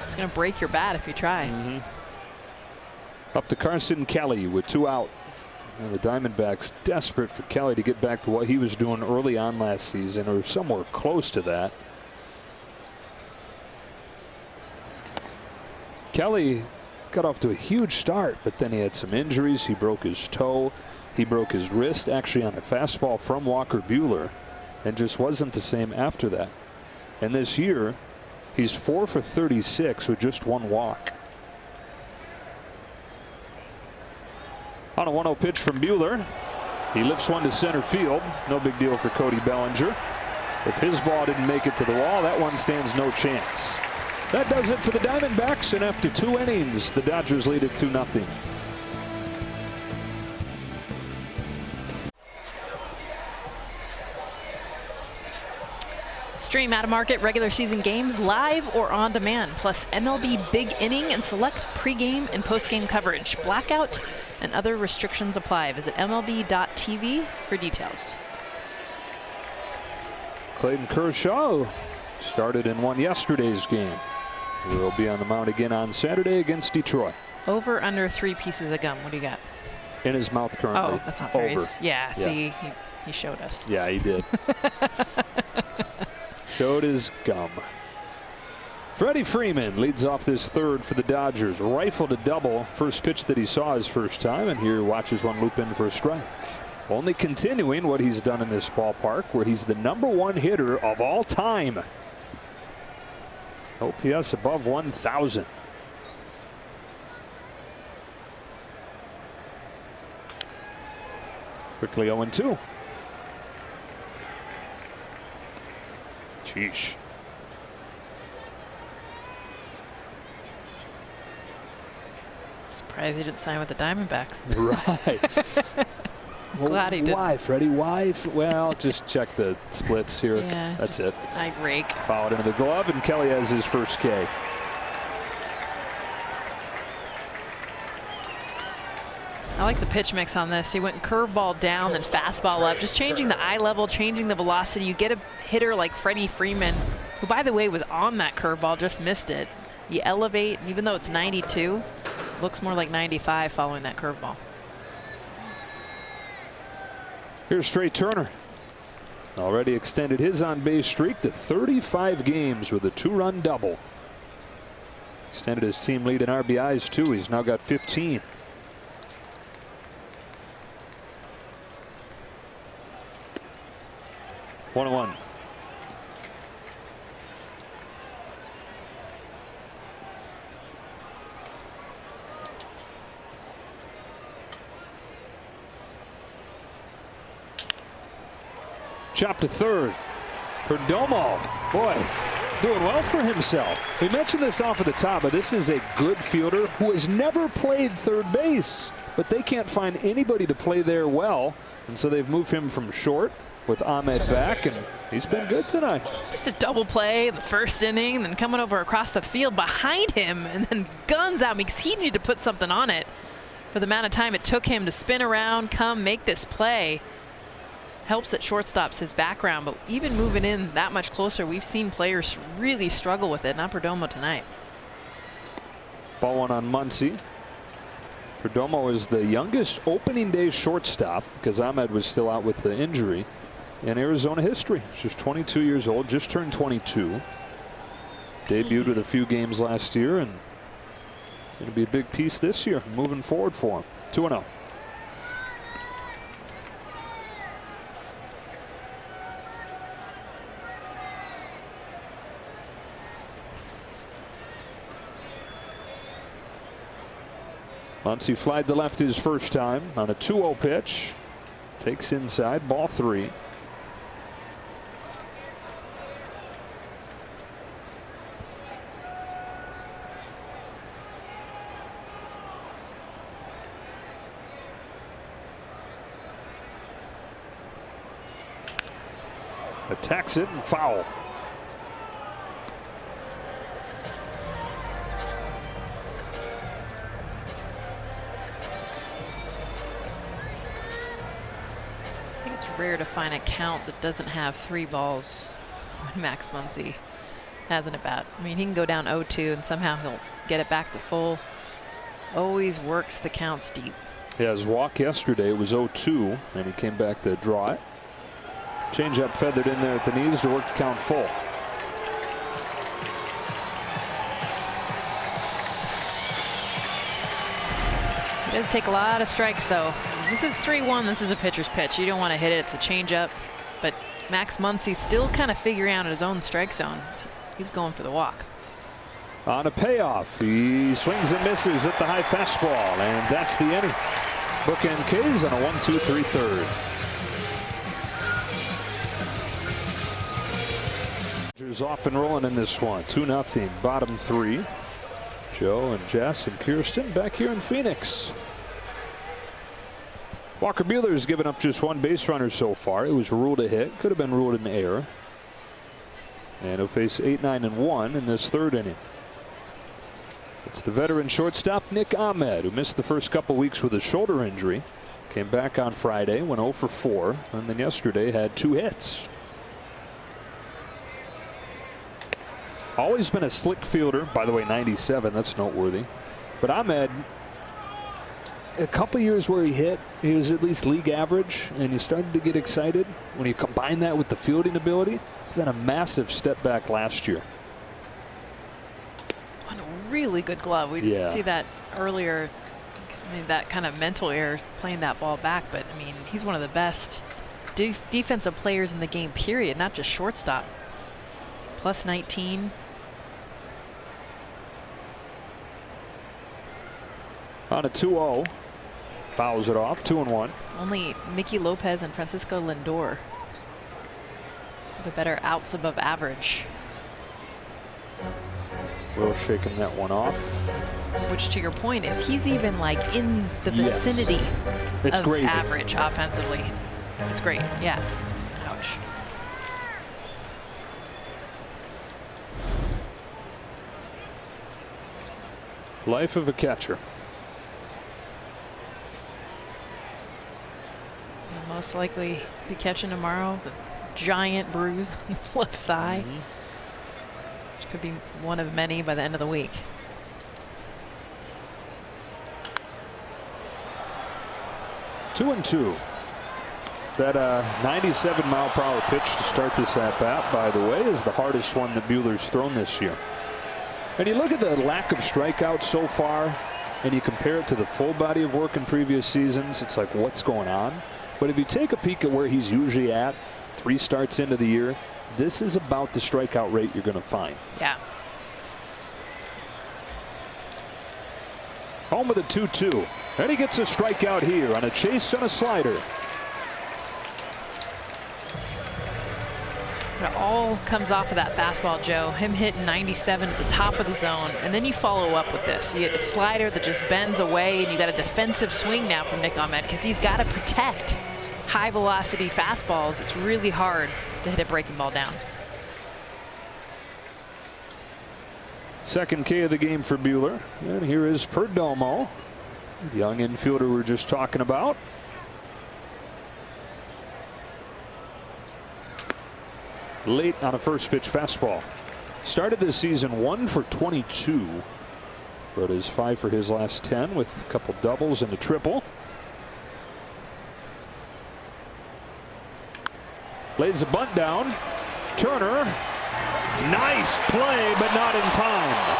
It's going to break your bat if you try. Up to Carson Kelly with 2 out. And the Diamondbacks desperate for Kelly to get back to what he was doing early on last season, or somewhere close to that. Kelly got off to a huge start, but then he had some injuries. He broke his toe. He broke his wrist, actually on a fastball from Walker Buehler, and just wasn't the same after that. And this year, he's 4 for 36 with just 1 walk. On a 1-0 pitch from Buehler. He lifts one to center field. No big deal for Cody Bellinger. If his ball didn't make it to the wall, that one stands no chance. That does it for the Diamondbacks, and after 2 innings, the Dodgers lead it 2-0. Stream out-of-market regular season games live or on demand, plus MLB Big Inning and select pregame and postgame coverage. Blackout and other restrictions apply. Visit MLB.tv for details. Clayton Kershaw started and won yesterday's game. Will be on the mound again on Saturday against Detroit. Over under 3 pieces of gum. What do you got? In his mouth currently. Oh, that's not very. Over. Yeah, see, he showed us. Yeah, he did. Showed his gum. Freddie Freeman leads off this third for the Dodgers. Rifled a double. First pitch that he saw his first time, and here watches one loop in for a strike. Only continuing what he's done in this ballpark, where he's the #1 hitter of all time. OPS above 1,000. Quickly 0-2. Sheesh. Surprised he didn't sign with the Diamondbacks. Right. Well, glad he didn't. Why, Freddie? Why? Well, just check the splits here. Yeah, that's it. I rake. Fouled into the glove, and Kelly has his first K. I like the pitch mix on this. He went curveball down, then fastball up, just changing the eye level, changing the velocity. You get a hitter like Freddie Freeman, who, by the way, was on that curveball, just missed it. You elevate, even though it's 92, looks more like 95 following that curveball. Here's Trey Turner. Already extended his on-base streak to 35 games with a 2-run double. Extended his team lead in RBIs, too. He's now got 15. One. Chop to third. Perdomo, boy, doing well for himself. We mentioned this off of the top, but this is a good fielder who has never played third base, but they can't find anybody to play there well, and so they've moved him from short with Ahmed back, and he's been good tonight. Just a double play the first inning, then coming over across the field behind him, and then guns out because he needed to put something on it for the amount of time it took him to spin around, come make this play. Helps that shortstop's his background, but even moving in that much closer, we've seen players really struggle with it. Not Perdomo tonight. Ball one on Muncy. Perdomo is the youngest opening day shortstop, because Ahmed was still out with the injury, in Arizona history. She's 22 years old, just turned 22. Debuted with a few games last year, and going to be a big piece this year moving forward for him. 2-0. Muncy flied to left his first time on a 2-0 pitch. Takes inside, ball 3. Attacks it and foul. Rare to find a count that doesn't have 3 balls when Max Muncy has an at bat. I mean, he can go down 0-2 and somehow he'll get it back to full. Always works the counts deep. Yeah, his walk yesterday was 0-2, and he came back to draw it. Changeup feathered in there at the knees to work the count full. It does take a lot of strikes, though. This is 3-1. This is a pitcher's pitch. You don't want to hit it. It's a changeup. But Max Muncy still kind of figuring out his own strike zone. He was going for the walk. On a payoff, he swings and misses at the high fastball, and that's the inning. Bookend K's on a 1-2-3 third. Dodgers off and rolling in this one. 2-0, bottom 3. Joe and Jess and Kirsten back here in Phoenix. Walker Buehler's given up just 1 base runner so far. It was ruled a hit. Could have been ruled an error. And he'll face 8, 9, and 1 in this third inning. It's the veteran shortstop Nick Ahmed, who missed the first couple weeks with a shoulder injury. Came back on Friday, went 0 for 4, and then yesterday had 2 hits. Always been a slick fielder. By the way, 97, that's noteworthy. But Ahmed, a couple years where he was at least league average, and you started to get excited when you combine that with the fielding ability. Then a massive step back last year. On a really good glove. We didn't see that earlier. I mean, that kind of mental error playing that ball back, but I mean, he's one of the best defensive players in the game, period, not just shortstop. Plus 19. On a 2-0. Fouls it off, 2-1. Only Nicky Lopez and Francisco Lindor. The better outs above average. Will shaking that one off. Which, to your point, if he's even like in the vicinity of gravy. Average offensively, it's great. Yeah. Ouch. Life of a catcher. He'll most likely be catching tomorrow the giant bruise on his left thigh, which could be one of many by the end of the week. Two and two. That 97-mile-per-hour pitch to start this at-bat, by the way, is the hardest one that Buehler's thrown this year. And you look at the lack of strikeouts so far, and you compare it to the full body of work in previous seasons, it's like, what's going on? But if you take a peek at where he's usually at, 3 starts into the year, this is about the strikeout rate you're going to find. Yeah. Home with a 2-2. And he gets a strikeout here on a chase on a slider. It all comes off of that fastball, Joe. Him hitting 97 at the top of the zone, and then you follow up with this. You get a slider that just bends away, and you got a defensive swing now from Nick Ahmed because he's got to protect high velocity fastballs. It's really hard to hit a breaking ball down. Second K of the game for Buehler. And here is Perdomo, the young infielder we were just talking about. Late on a first pitch fastball. Started this season 1 for 22, but is 5 for his last 10 with a couple doubles and a triple. Lays the bunt down. Turner. Nice play, but not in time.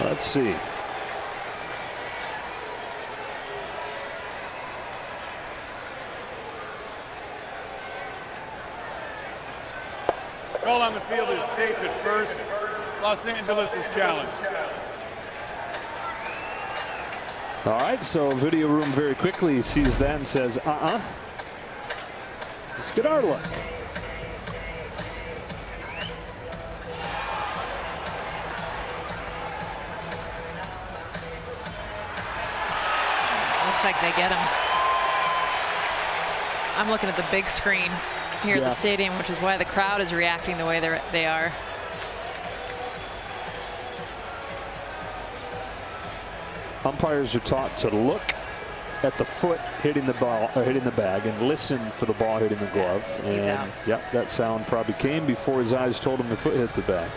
Let's see. Call on the field is safe at first. Los Angeles is challenged. All right, so video room very quickly sees that and says, let's get our look. Looks like they get him. I'm looking at the big screen here at the stadium, which is why the crowd is reacting the way they are. Umpires are taught to look at the foot hitting the ball or hitting the bag and listen for the ball hitting the glove. He's out. Yep, that sound probably came before his eyes told him the foot hit the bag.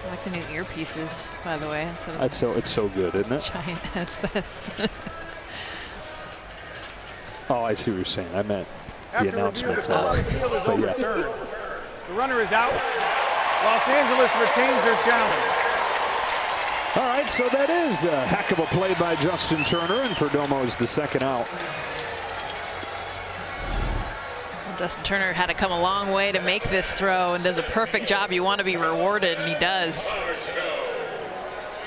I like the new earpieces, by the way. It's so good, isn't it? Giant headsets. Oh, I see what you're saying. I meant After the announcements. The field is overturned. The runner is out. Los Angeles retains their challenge. All right, so that is a heck of a play by Justin Turner, and Perdomo is the second out. Justin Turner had to come a long way to make this throw and does a perfect job. You want to be rewarded, and he does.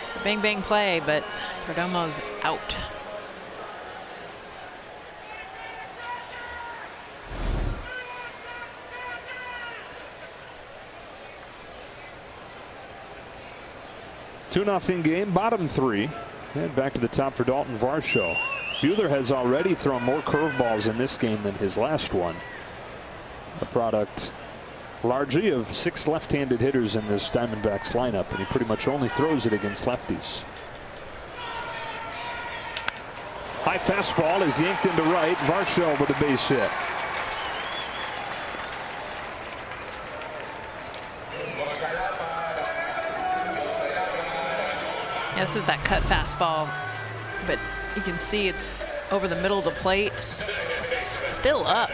It's a bang bang play, but Perdomo's out. 2-0 game, bottom 3. And back to the top for Dalton Varsho. Buehler has already thrown more curveballs in this game than his last one. A product largely of 6 left-handed hitters in this Diamondbacks lineup, and he pretty much only throws it against lefties. High fastball is yanked into right. Varsho with a base hit. Yeah, this is that cut fastball, but you can see it's over the middle of the plate. Still up.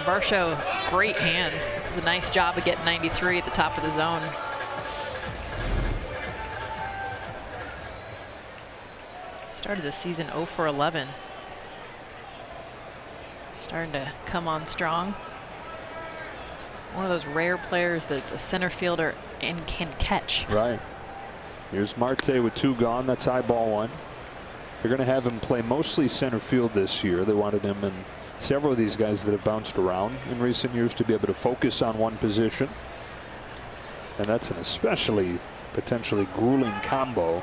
Varsho, great hands. Does a nice job of getting 93 at the top of the zone. Started the season 0 for 11. Starting to come on strong. One of those rare players that's a center fielder and can catch. Right. Here's Marte with 2 gone. That's high ball 1. They're going to have him play mostly center field this year. They wanted him and several of these guys that have bounced around in recent years to be able to focus on one position. And that's an especially potentially grueling combo.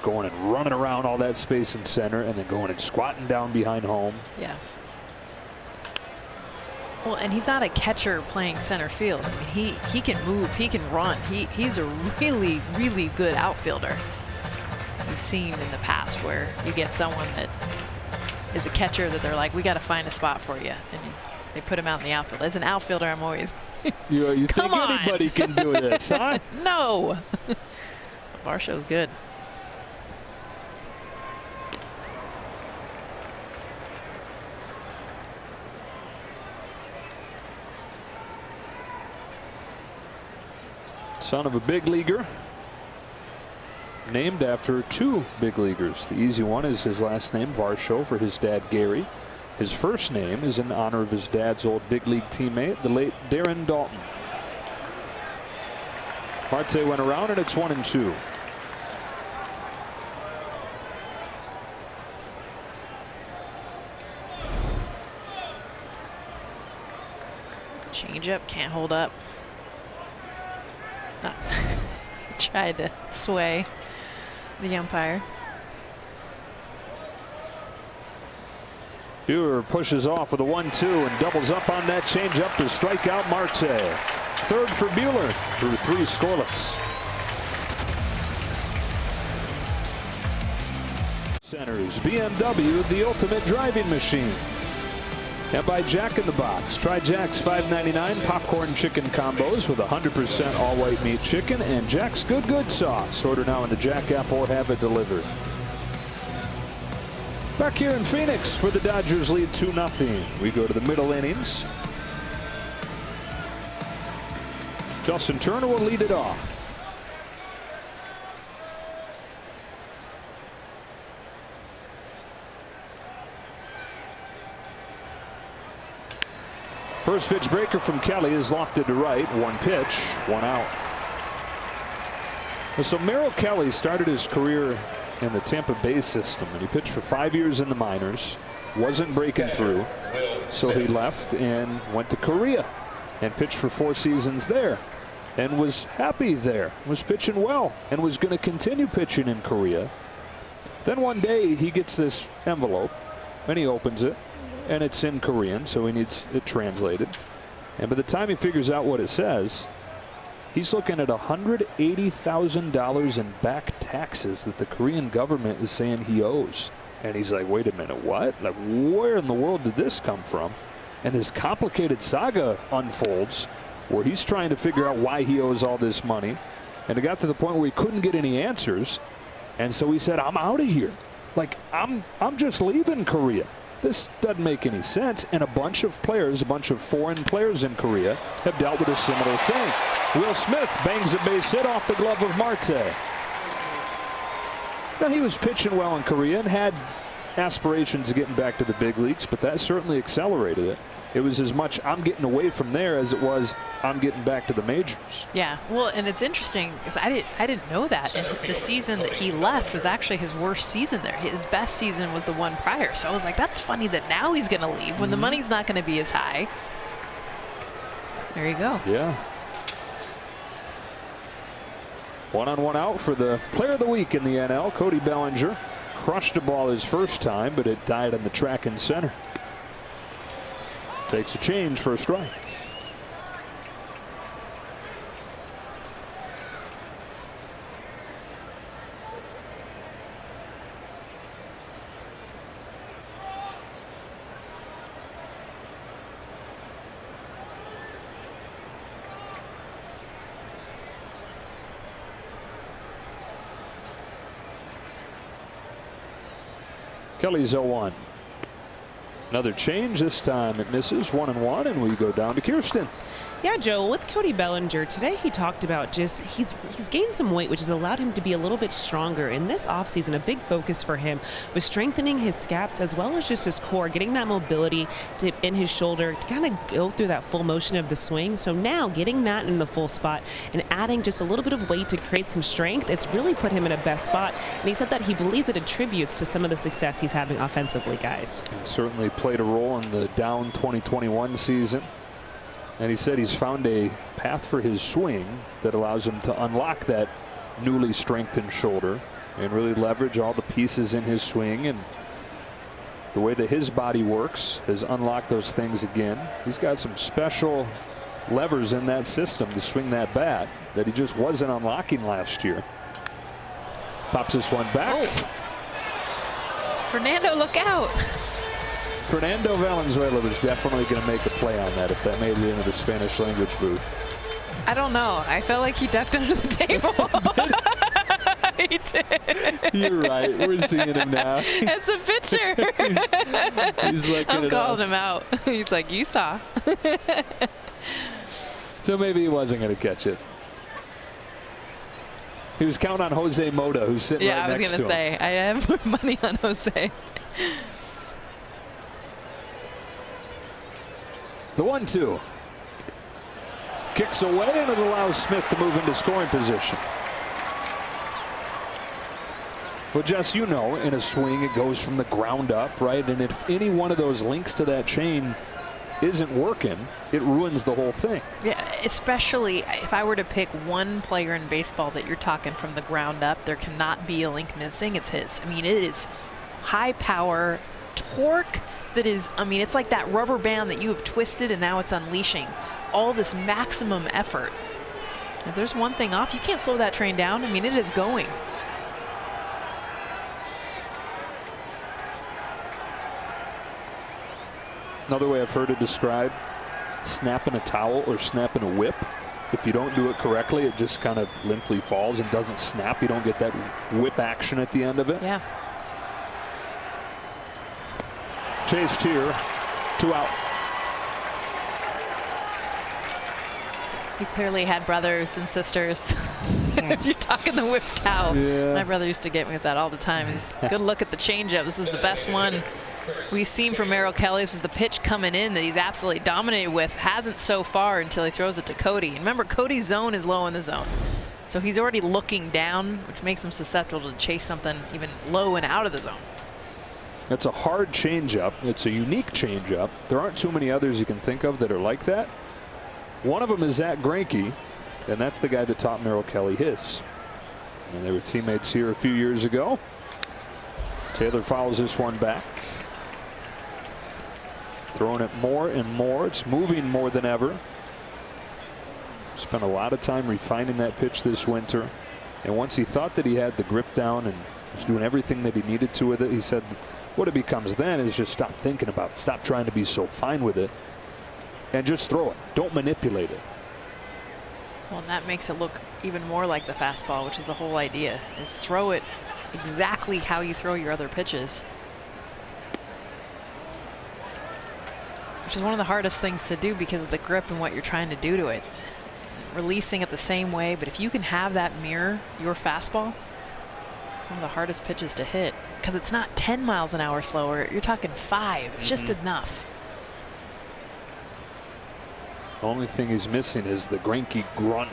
Going and running around all that space in center and then going and squatting down behind home. Yeah. Well, and he's not a catcher playing center field. I mean, he can move, he can run. He's a really, really good outfielder. You've seen in the past where you get someone that is a catcher that they're like, we got to find a spot for you, and they put him out in the outfield. As an outfielder, I'm always you think anybody can do this, huh? No. Varsho's good. Son of a big leaguer. Named after 2 big leaguers. The easy one is his last name, Varsho, for his dad, Gary. His first name is in honor of his dad's old big league teammate, the late Darren Dalton. Marte went around, and it's 1-2. Changeup can't hold up. Tried to sway the umpire. Buehler pushes off with a 1-2 and doubles up on that changeup to strike out Marte. Third for Buehler through 3 scoreless. Centers BMW, the ultimate driving machine. And by Jack in the Box. Try Jack's $5.99 popcorn chicken combos with 100% all white meat chicken and Jack's Good sauce. Order now in the Jack app or have it delivered. Back here in Phoenix where the Dodgers lead 2-0. We go to the middle innings. Justin Turner will lead it off. First pitch breaker from Kelly is lofted to right. 1 pitch, 1 out. So Merrill Kelly started his career in the Tampa Bay system, and he pitched for 5 years in the minors. Wasn't breaking through, so he left and went to Korea and pitched for 4 seasons there and was happy there, was pitching well, and was going to continue pitching in Korea. Then one day he gets this envelope and he opens it, and it's in Korean, so he needs it translated. And by the time he figures out what it says, he's looking at $180,000 in back taxes that the Korean government is saying he owes. And he's like, wait a minute, what? Like, where in the world did this come from? And this complicated saga unfolds where he's trying to figure out why he owes all this money. And it got to the point where he couldn't get any answers. And so he said, I'm out of here. Like, I'm just leaving Korea. This doesn't make any sense, and a bunch of players, a bunch of foreign players in Korea have dealt with a similar thing. Will Smith bangs a base hit off the glove of Marte. Now, he was pitching well in Korea and had aspirations of getting back to the big leagues, but that certainly accelerated it. It was as much I'm getting away from there as it was I'm getting back to the majors. Yeah, well, and it's interesting because I didn't know that. And the season that he left was actually his worst season there. His best season was the one prior. So I was like, that's funny that now he's going to leave when the money's not going to be as high. There you go. Yeah. 1-on-1 out for the player of the week in the NL. Cody Bellinger crushed the ball his first time, but it died on the track and center. Takes a change for a strike. Kelly's 0-1. Another change. This time it misses. 1-1, and we go down to Kirsten. Yeah, Joe, with Cody Bellinger, today he talked about just he's gained some weight, which has allowed him to be a little bit stronger. In this offseason, a big focus for him was strengthening his scaps as well as just his core, getting that mobility in his shoulder to kind of go through that full motion of the swing. So now getting that in the full spot and adding just a little bit of weight to create some strength, it's really put him in a best spot. And he said that he believes it attributes to some of the success he's having offensively, guys. And certainly played a role in the down 2021 season. And he said he's found a path for his swing that allows him to unlock that newly strengthened shoulder and really leverage all the pieces in his swing. And the way that his body works has unlocked those things again. He's got some special levers in that system to swing that bat that he just wasn't unlocking last year. Pops this one back. Oh. Fernando, look out. Fernando Valenzuela was definitely going to make a play on that if that made it into the Spanish language booth. I don't know. I felt like he ducked under the table. He did. You're right. We're seeing him now. As a pitcher. he's looking I'm at calling us. him out. He's like, you saw. So maybe he wasn't going to catch it. He was counting on Jose Mota, who's sitting right next to him. Yeah, I was going to say, I have more money on Jose. The 1-2. Kicks away, and it allows Smith to move into scoring position. Well, Jess, you know, in a swing, it goes from the ground up, right? And if any one of those links to that chain isn't working, it ruins the whole thing. Yeah, especially if I were to pick one player in baseball that you're talking from the ground up, there cannot be a link missing. It's his. I mean, it is high power, torque that is, I mean, it's like that rubber band that you have twisted and now it's unleashing all this maximum effort. If there's one thing off, you can't slow that train down. I mean, it is going. Another way I've heard it described, snapping a towel or snapping a whip. If you don't do it correctly, it just kind of limply falls and doesn't snap. You don't get that whip action at the end of it. Yeah. Chased here, 2 out. You clearly had brothers and sisters. If you're talking the whip towel. Yeah. My brother used to get me with that all the time. He's good look at the changeup. This is the best one we've seen from Merrill Kelly. This is the pitch coming in that he's absolutely dominated with. Hasn't so far until he throws it to Cody. And remember, Cody's zone is low in the zone. So he's already looking down, which makes him susceptible to chase something even low and out of the zone. It's a hard changeup. It's a unique changeup. There aren't too many others you can think of that are like that. One of them is Zach Greinke, and that's the guy that taught Merrill Kelly his. And they were teammates here a few years ago. Taylor fouls this one back. Throwing it more and more. It's moving more than ever. Spent a lot of time refining that pitch this winter. And once he thought that he had the grip down and was doing everything that he needed to with it, he said what it becomes then is just stop thinking about it. Stop trying to be so fine with it. And just throw it. Don't manipulate it. Well, and that makes it look even more like the fastball, which is the whole idea, is throw it exactly how you throw your other pitches. Which is one of the hardest things to do because of the grip and what you're trying to do to it. Releasing it the same way, but if you can have that mirror your fastball, it's one of the hardest pitches to hit because it's not 10 miles an hour slower. You're talking 5. It's just enough. Only thing he's missing is the Greinke grunt.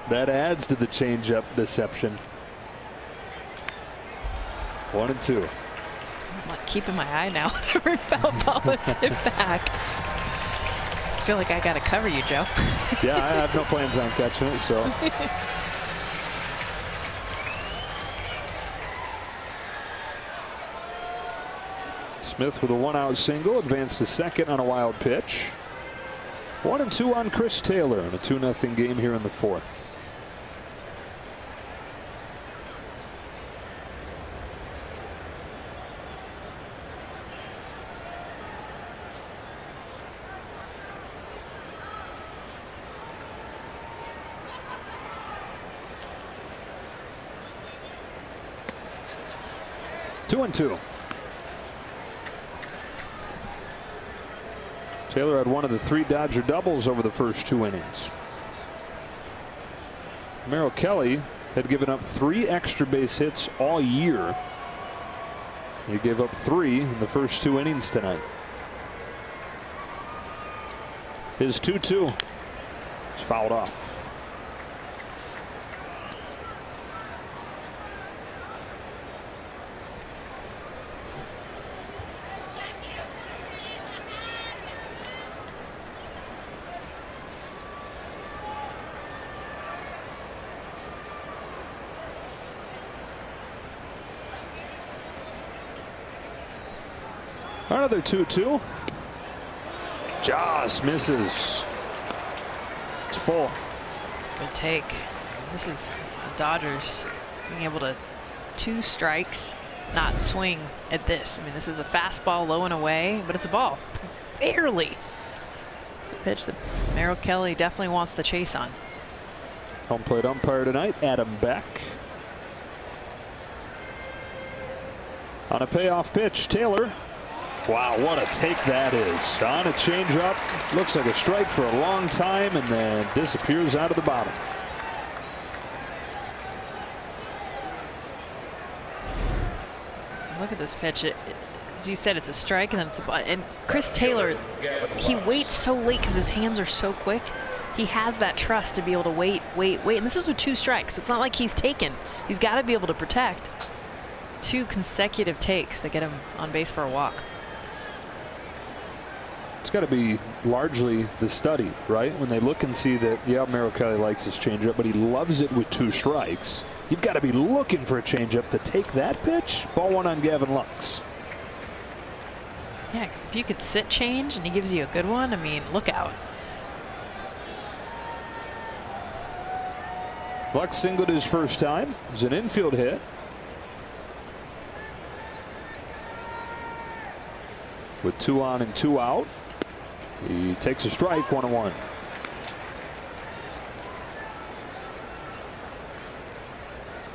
That adds to the changeup deception. 1-2. I'm like keeping my eye now on every foul ball that's hit back. feel like I got to cover you, Joe. Yeah, I have no plans on catching it, so. Smith with a 1-out single, advanced to second on a wild pitch. 1-2 on Chris Taylor in a 2-0 game here in the fourth. Two and two. Taylor had one of the 3 Dodger doubles over the first 2 innings. Merrill Kelly had given up 3 extra base hits all year. He gave up 3 in the first 2 innings tonight. His 2-2 is fouled off. Another 2-2. Just misses. It's full. It's a good take. This is the Dodgers being able to 2 strikes, not swing at this. I mean, this is a fastball low and away, but it's a ball. Barely. It's a pitch that Merrill Kelly definitely wants the chase on. Home plate umpire tonight, Adam Beck. On a payoff pitch, Taylor. Wow, what a take that is. On a changeup, looks like a strike for a long time and then disappears out of the bottom. Look at this pitch. As you said, it's a strike and then it's a ball. And Chris Taylor, he waits so late because his hands are so quick. He has that trust to be able to wait. And this is with 2 strikes. It's not like he's taken. He's got to be able to protect. 2 consecutive takes that get him on base for a walk. It's got to be largely the study, right? When they look and see that, yeah, Merrill Kelly likes his changeup, but he loves it with 2 strikes. You've got to be looking for a changeup to take that pitch. Ball 1 on Gavin Lux. Yeah, because if you could sit change and he gives you a good one, I mean, look out. Lux singled his first time. It was an infield hit. With 2 on and 2 out. He takes a strike, 1-1.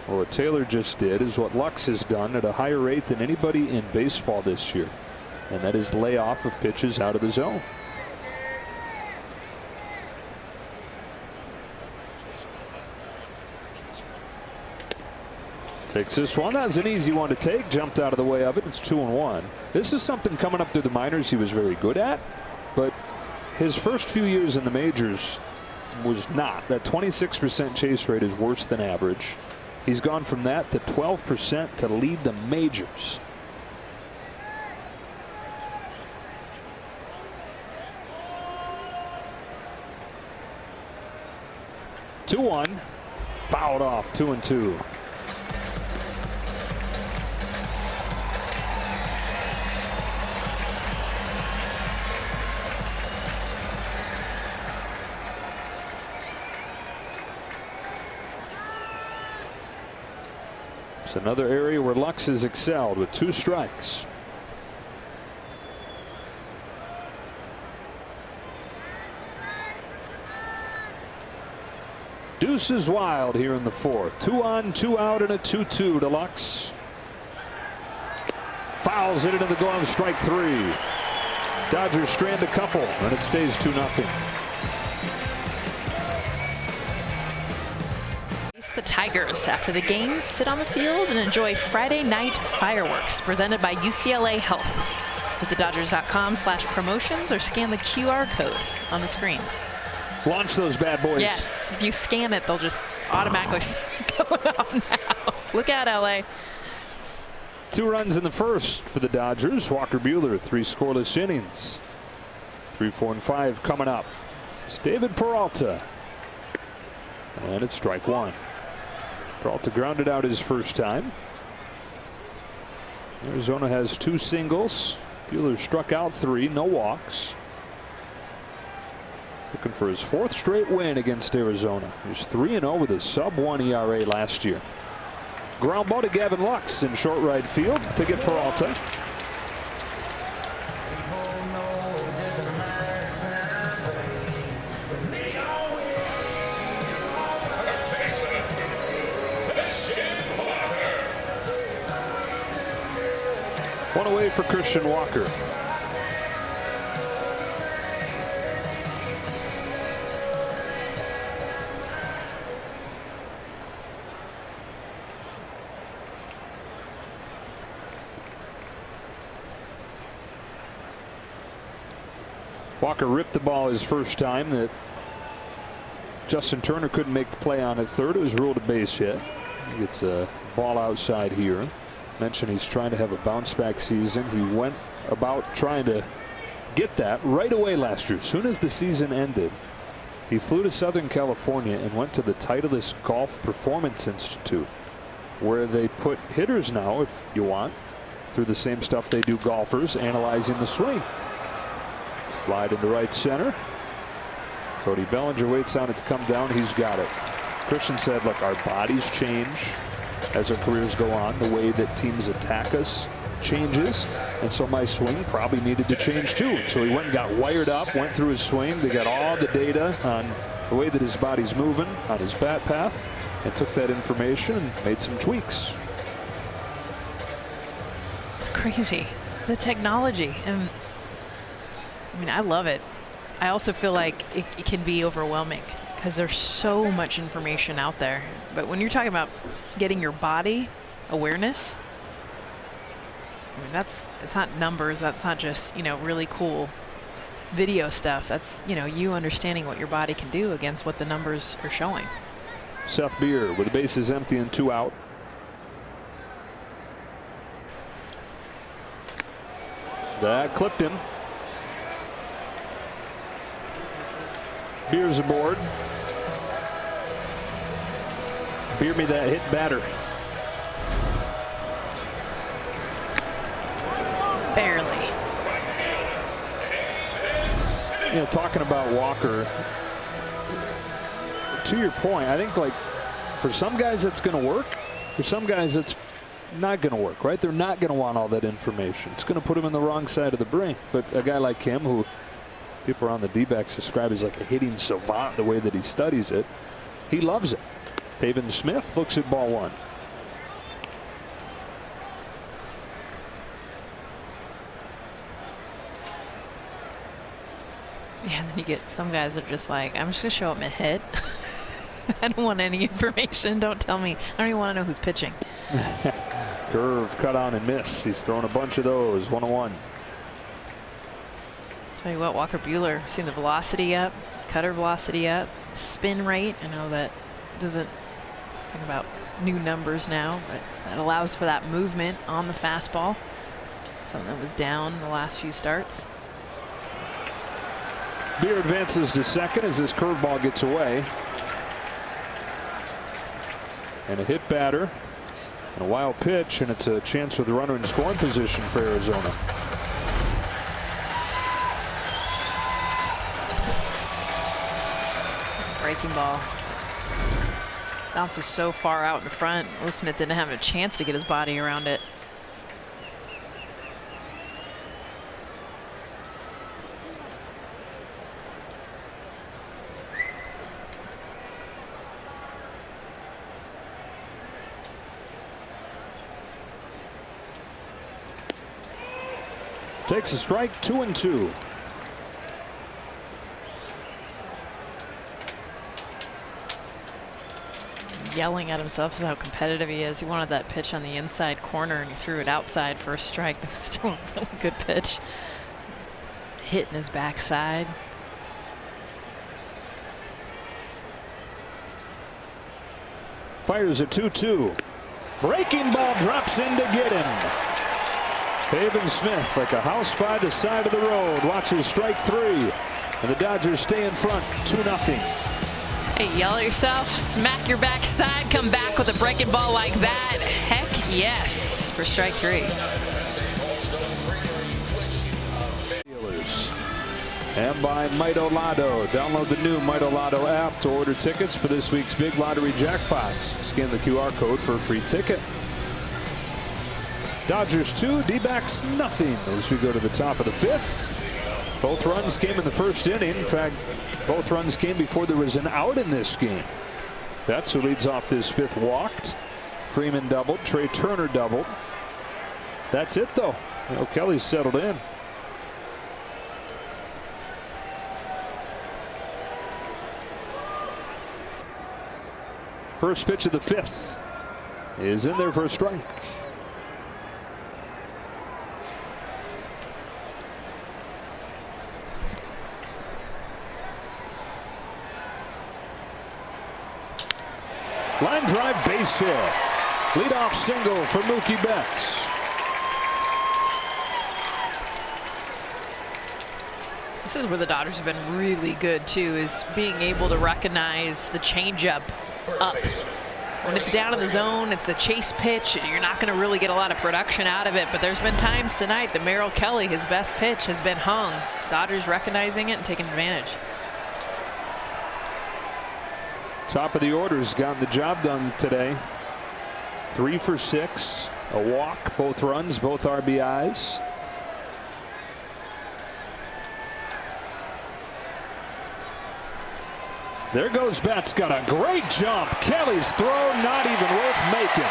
Well, what Taylor just did is what Lux has done at a higher rate than anybody in baseball this year, and that is lay off of pitches out of the zone. Takes this one. That was an easy one to take. Jumped out of the way of it. It's 2-1. This is something coming up through the minors he was very good at, but his first few years in the majors was not. That 26% chase rate is worse than average. He's gone from that to 12% to lead the majors. Two-one. Fouled off. 2-2. It's another area where Lux has excelled with 2 strikes. Deuce is wild here in the 4th. 2 on, 2 out, and a 2-2 to Lux. Fouls it into the glove, strike 3. Dodgers strand a couple, and it stays 2-0. The Tigers after the game sit on the field and enjoy Friday night fireworks presented by UCLA Health. Visit Dodgers.com/promotions or scan the QR code on the screen. Launch those bad boys. Yes, if you scan it, they'll just automatically start going off now. Look out, LA. 2 runs in the first for the Dodgers. Walker Buehler, 3 scoreless innings. 3, 4, and 5 coming up. It's David Peralta. And it's strike one. Peralta grounded out his first time. Arizona has 2 singles. Buehler struck out 3, no walks. Looking for his 4th straight win against Arizona. He was 3-0 with a sub-1 ERA last year. Ground ball to Gavin Lux in short right field to get Peralta. One away for Christian Walker. Walker ripped the ball his first time that Justin Turner couldn't make the play on at third. It was ruled a base hit. He gets a ball outside here. Mentioned he's trying to have a bounce back season. He went about trying to get that right away last year. As soon as the season ended, he flew to Southern California and went to the Titleist Golf Performance Institute, where they put hitters now, if you want, through the same stuff they do golfers, analyzing the swing. Slide into right center. Cody Bellinger waits on it to come down. He's got it. Christian said, look, our bodies change as our careers go on. The way that teams attack us changes. And so my swing probably needed to change too. And so he went and got wired up, went through his swing. They got all the data on the way that his body's moving on his bat path and took that information and made some tweaks. It's crazy. The technology. And I mean, I love it. I also feel like it can be overwhelming because there's so much information out there. But when you're talking about getting your body awareness, I mean, it's not numbers. That's not just, really cool video stuff. That's, you understanding what your body can do against what the numbers are showing. Seth Beer with the bases empty and 2 out. That clipped him. Beer's aboard. Beer me that hit batter. Barely. Talking about Walker, to your point, I think like for some guys that's going to work. For some guys it's not going to work, right? They're not going to want all that information. It's going to put them in the wrong side of the brain. But a guy like him, who people around the D-backs describe as like a hitting savant, the way that he studies it, he loves it. Pavin Smith looks at ball 1. Yeah, and then you get some guys that are just like, I'm just going to show up and hit. I don't want any information. Don't tell me. I don't even want to know who's pitching. Curve, cut on and miss. He's thrown a bunch of those. 1-1. Tell you what, Walker Buehler, seen the velocity up, cutter velocity up, spin rate. I know that doesn't think about new numbers now, but that allows for that movement on the fastball. Something that was down the last few starts. Beer advances to second as this curveball gets away. And a hit batter and a wild pitch, and it's a chance with the runner in scoring position for Arizona. Breaking ball. Bounces so far out in front. Will Smith didn't have a chance to get his body around it. Takes a strike, 2-2. Yelling at himself. This is how competitive he is. He wanted that pitch on the inside corner and he threw it outside for a strike. That was still a really good pitch. Hitting his backside. Fires a 2-2. Breaking ball drops in to get him. Pavin Smith, like a house by the side of the road, watches strike 3. And the Dodgers stay in front, 2-0. Hey, yell at yourself, smack your backside, come back with a breaking ball like that. Heck yes, for strike 3. And by Mito Lotto. Download the new Mito Lotto app to order tickets for this week's big lottery jackpots. Scan the QR code for a free ticket. Dodgers 2, D-backs nothing as we go to the top of the 5th. Both runs came in the first inning. In fact, both runs came before there was an out in this game. Betts, who leads off this 5th, walked. Freeman doubled. Trey Turner doubled. That's it, though. Kelly's settled in. First pitch of the 5th is in there for a strike. Line drive, base hit. Leadoff single for Mookie Betts. This is where the Dodgers have been really good too, is being able to recognize the changeup up. When it's down in the zone, it's a chase pitch. You're not going to really get a lot of production out of it. But there's been times tonight that Merrill Kelly, his best pitch, has been hung. Dodgers recognizing it and taking advantage. Top of the order's gotten the job done today. 3 for 6, a walk, both runs, both RBIs. There goes Betts, got a great jump. Kelly's throw not even worth making.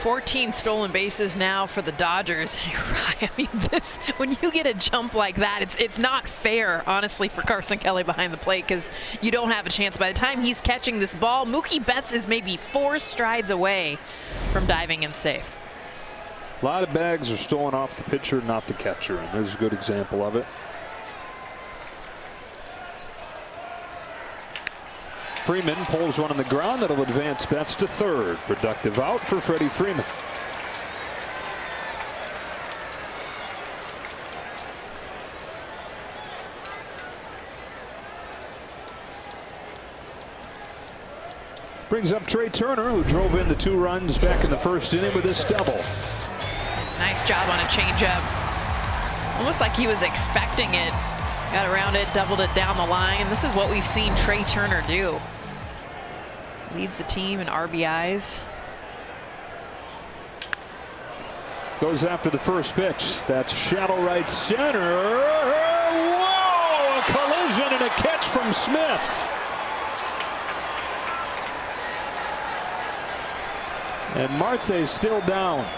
$14 stolen bases now for the Dodgers. You're right. I mean, this, when you get a jump like that, it's not fair, honestly, for Carson Kelly behind the plate, because you don't have a chance. By the time he's catching this ball, Mookie Betts is maybe 4 strides away from diving in safe. A lot of bags are stolen off the pitcher, not the catcher, and there's a good example of it. Freeman pulls one on the ground that'll advance Betts to 3rd. Productive out for Freddie Freeman. Brings up Trey Turner, who drove in the 2 runs back in the first inning with this double. Nice job on a changeup. Almost like he was expecting it. Got around it, doubled it down the line. This is what we've seen Trey Turner do. Leads the team in RBIs. Goes after the first pitch. That's shallow right center. Whoa! A collision and a catch from Smith. And Marte's still down.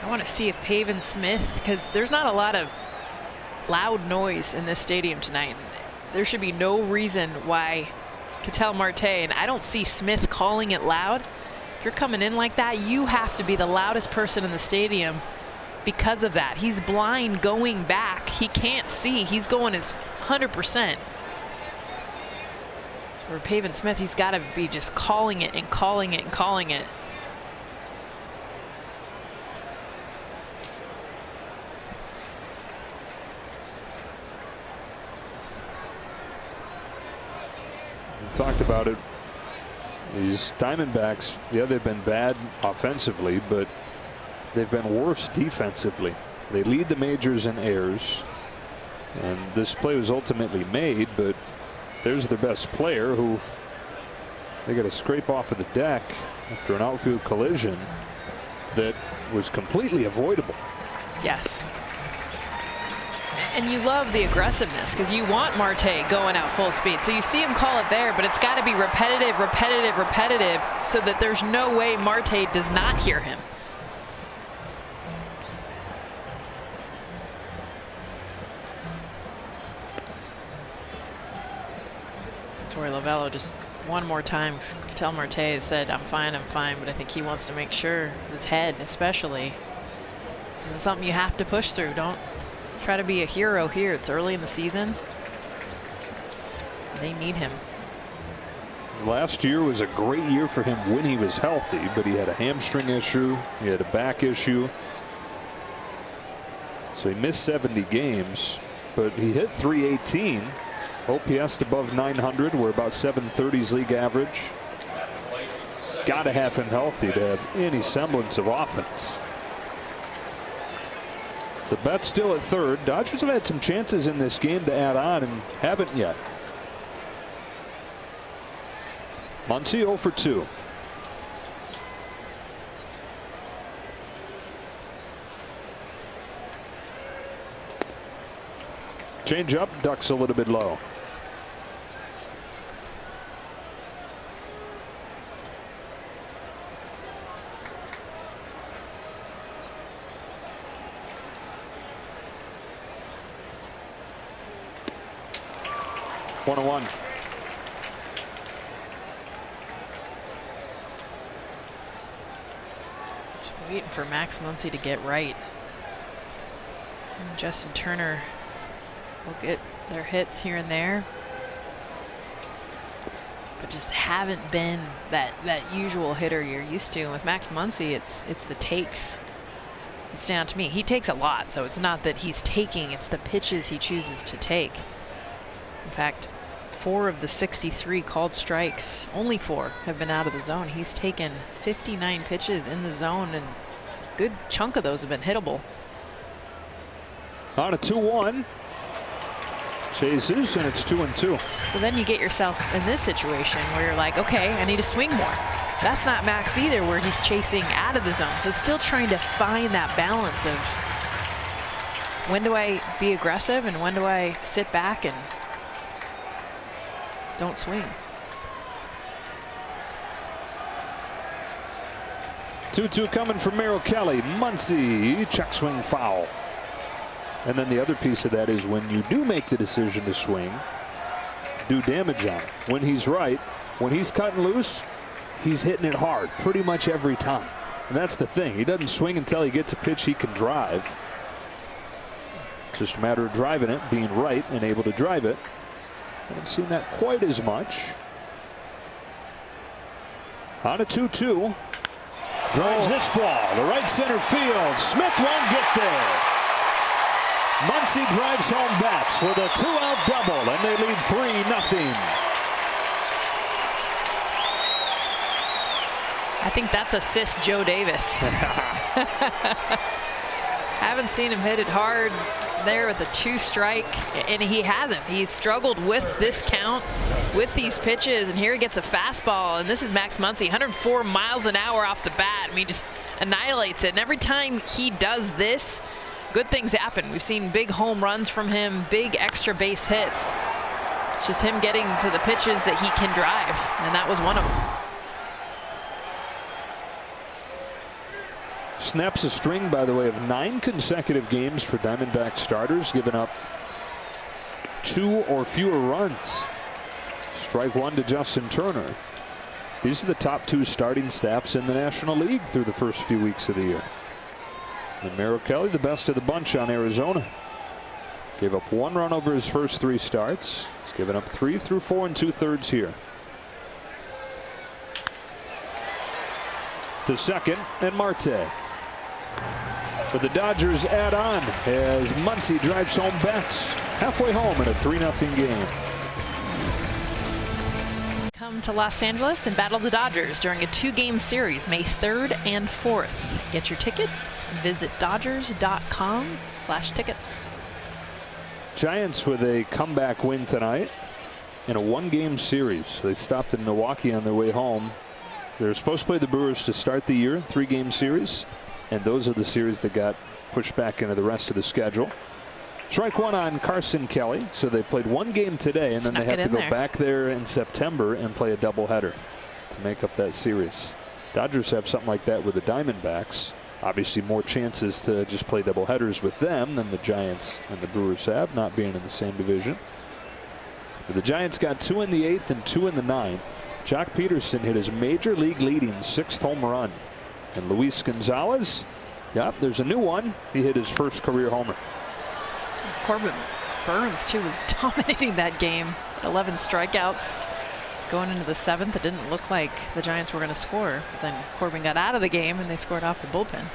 I want to see if Pavin Smith, because there's not a lot of loud noise in this stadium tonight. There should be no reason why Ketel Marte, and I don't see Smith calling it loud. If you're coming in like that, you have to be the loudest person in the stadium because of that. He's blind going back. He can't see. He's going his 100%. So for Pavin Smith, he's got to be just calling it and calling it and calling it. Talked about it. These Diamondbacks, yeah, they've been bad offensively, but they've been worse defensively. They lead the majors in errors, and this play was ultimately made, but there's their best player who they got to scrape off of the deck after an outfield collision that was completely avoidable. Yes. And you love the aggressiveness because you want Marte going out full speed. So you see him call it there, but it's got to be repetitive, repetitive, repetitive so that there's no way Marte does not hear him. Torey Lovello just one more time. Ketel Marte said, I'm fine, but I think he wants to make sure, his head especially, this isn't something you have to push through. Don't try to be a hero here. It's early in the season. They need him. Last year was a great year for him when he was healthy, but he had a hamstring issue, he had a back issue. So he missed 70 games, but he hit .318. OPS above 900. We're about 730s league average. Got to have him healthy to have any semblance of offense. So Betts still at third. Dodgers have had some chances in this game to add on and haven't yet. Muncy 0 for 2. Change up, ducks a little bit low. One and one. Just waiting for Max Muncy to get right. And Justin Turner will get their hits here and there, but just haven't been that usual hitter you're used to. And with Max Muncy, it's the takes. It's down to me. He takes a lot, so it's not that he's taking, it's the pitches he chooses to take. In fact, 4 of the 63 called strikes, only 4 have been out of the zone. He's taken 59 pitches in the zone, and a good chunk of those have been hittable. On a 2-1. Chases, and it's 2-2. So then you get yourself in this situation where you're like, okay, I need to swing more. That's not Max either, where he's chasing out of the zone. So still trying to find that balance of when do I be aggressive and when do I sit back and don't swing. 2-2 coming from Merrill Kelly. Muncy, check swing foul. And then the other piece of that is when you do make the decision to swing, do damage on it. When he's right, when he's cutting loose, he's hitting it hard pretty much every time. And that's the thing. He doesn't swing until he gets a pitch he can drive. It's just a matter of driving it, being right and able to drive it. Haven't seen that quite as much. On a 2-2. Drives this ball to right center field. Smith won't get there. Muncy drives home Betts with a 2-out double, and they lead 3-0. I think that's assist Joe Davis. Haven't seen him hit it hard there with a 2-strike, and he hasn't. He's struggled with this count, with these pitches, and here he gets a fastball, and this is Max Muncy, 104 miles an hour off the bat. I mean, just annihilates it, and every time he does this, good things happen. We've seen big home runs from him, big extra base hits. It's just him getting to the pitches that he can drive, and that was one of them. Snaps a string, by the way, of 9 consecutive games for Diamondback starters, giving up 2 or fewer runs. Strike 1 to Justin Turner. These are the top 2 starting staffs in the National League through the first few weeks of the year. And Merrill Kelly, the best of the bunch on Arizona. Gave up 1 run over his first 3 starts. He's given up 3 through 4 2/3 here. To second, and Marte. But the Dodgers add on as Muncy drives home Betts. Halfway home in a 3-0 game. Come to Los Angeles and battle the Dodgers during a 2-game series, May 3rd and 4th. Get your tickets. Visit Dodgers.com/tickets. Giants with a comeback win tonight in a 1-game series. They stopped in Milwaukee on their way home. They're supposed to play the Brewers to start the year, 3-game series, and those are the series that got pushed back into the rest of the schedule. Strike 1 on Carson Kelly, so they played 1 game today, and then they have to go back there in September and play a doubleheader to make up that series. Dodgers have something like that with the Diamondbacks. Obviously more chances to just play doubleheaders with them than the Giants and the Brewers have, not being in the same division. The Giants got 2 in the 8th and 2 in the 9th. Jock Peterson hit his major league leading 6th home run. And Luis Gonzalez, yep, there's a new one. He hit his first career homer. Corbin Burns, too, was dominating that game. 11 strikeouts. Going into the 7th, it didn't look like the Giants were going to score. But then Corbin got out of the game and they scored off the bullpen.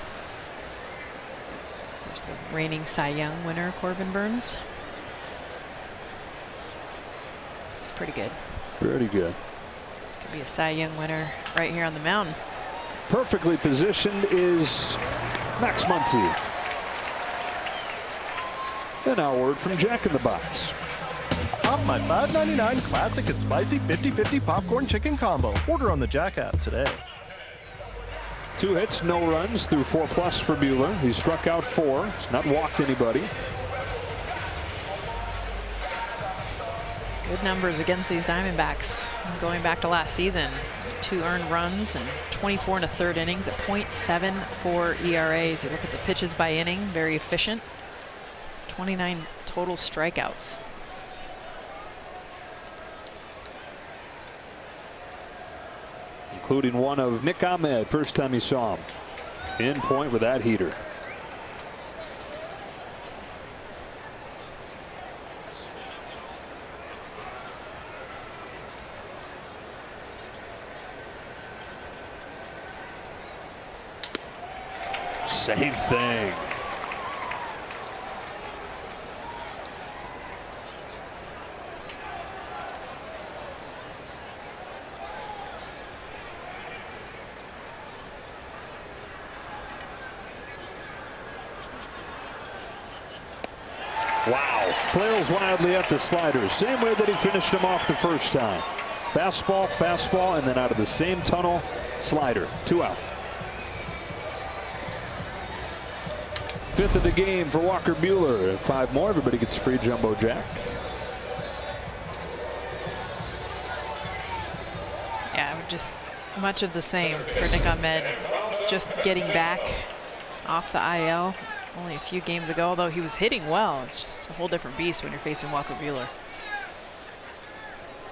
There's the reigning Cy Young winner, Corbin Burns. It's pretty good. Pretty good. This could be a Cy Young winner right here on the mound. Perfectly positioned is Max Muncy. And now a word from Jack in the Box. Pop my $5.99 classic and spicy 50-50 popcorn chicken combo. Order on the Jack app today. 2 hits, no runs through 4+ for Buehler. He struck out 4. He's not walked anybody. Good numbers against these Diamondbacks. Going back to last season, 2 earned runs and 24 1/3 innings at .74 ERAs. You look at the pitches by inning, very efficient. 29 total strikeouts. Including one of Nick Ahmed, first time he saw him. In point with that heater. Same thing. Wow. Flails wildly at the slider. Same way that he finished him off the first time. Fastball, fastball, and then out of the same tunnel, slider. 2 out. 5th of the game for Walker Buehler. 5 more. Everybody gets free jumbo jack. Yeah, just much of the same for Nick Ahmed. Just getting back off the IL only a few games ago, although he was hitting well. It's just a whole different beast when you're facing Walker Buehler.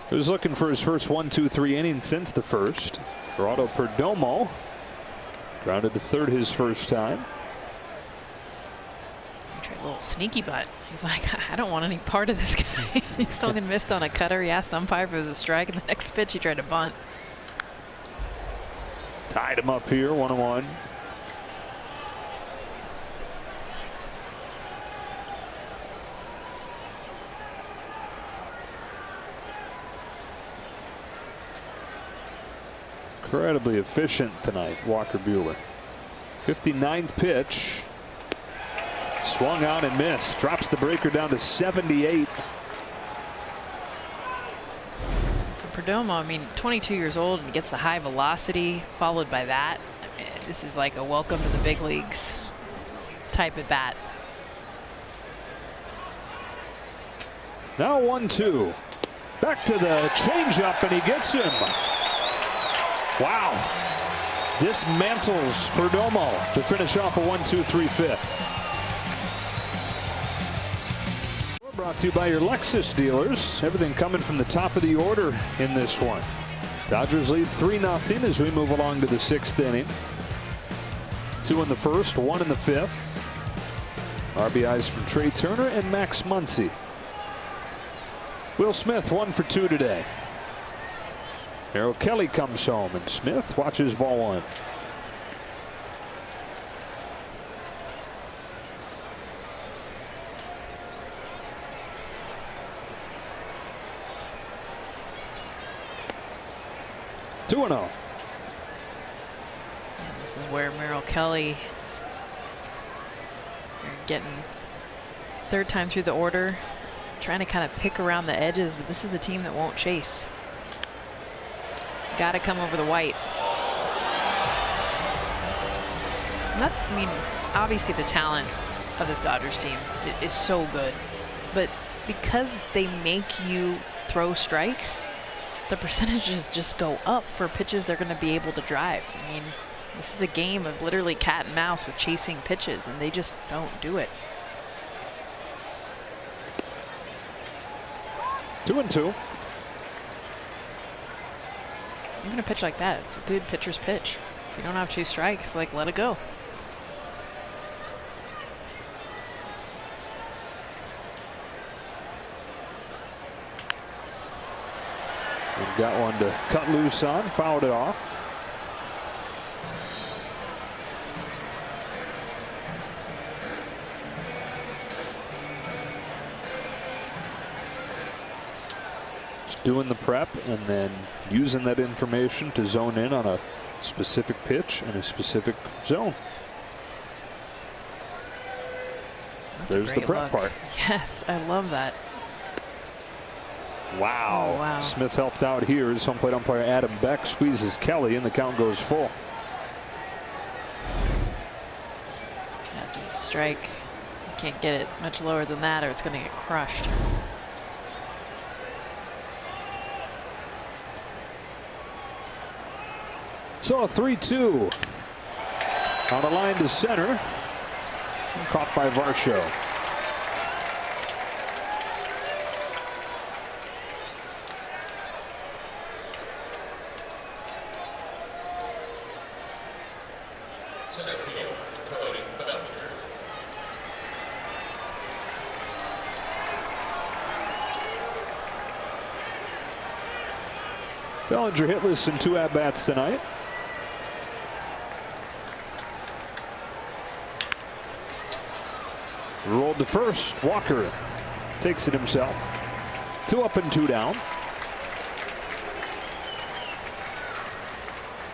He was looking for his first 1-2-3 inning since the first. Geraldo Perdomo grounded to third his first time. Tried a little sneaky butt. He's like, I don't want any part of this guy. He swung and missed on a cutter. He asked the umpire if it was a strike, and the next pitch he tried to bunt. Tied him up here, 1-1. Incredibly efficient tonight, Walker Buehler. 59th pitch. Swung out and missed. Drops the breaker down to 78. For Perdomo, I mean, 22 years old and gets the high velocity followed by that. I mean, this is like a welcome to the big leagues type at bat. Now 1-2. Back to the changeup, and he gets him. Wow. Dismantles Perdomo to finish off a 1-2-3 5th. Brought to you by your Lexus dealers. Everything coming from the top of the order in this one. Dodgers lead 3-0 as we move along to the 6th inning. 2 in the first, 1 in the 5th. RBIs from Trey Turner and Max Muncy. Will Smith 1 for 2 today. Merrill Kelly comes home, and Smith watches ball 1. This is where Merrill Kelly, getting 3rd time through the order, trying to kind of pick around the edges, but this is a team that won't chase. Got to come over the white. And that's, I mean, obviously the talent of this Dodgers team is so good, but because they make you throw strikes, the percentages just go up for pitches they're going to be able to drive. I mean, this is a game of literally cat and mouse with chasing pitches, and they just don't do it. 2-2. Even a pitch like that, it's a good pitcher's pitch. If you don't have 2 strikes, like, let it go. And got one to cut loose on, fouled it off. Doing the prep and then using that information to zone in on a specific pitch and a specific zone. There's the prep part. Yes, I love that. Wow. Oh, wow. Smith helped out here as home plate umpire Adam Beck squeezes Kelly and the count goes full. That's a strike. You can't get it much lower than that or it's going to get crushed. So a 3-2 on a line to center. Caught by Varsho. Center field, Cody Bellinger. Bellinger hitless in 2 at-bats tonight. Rolled to first. Walker takes it himself. 2 up and 2 down.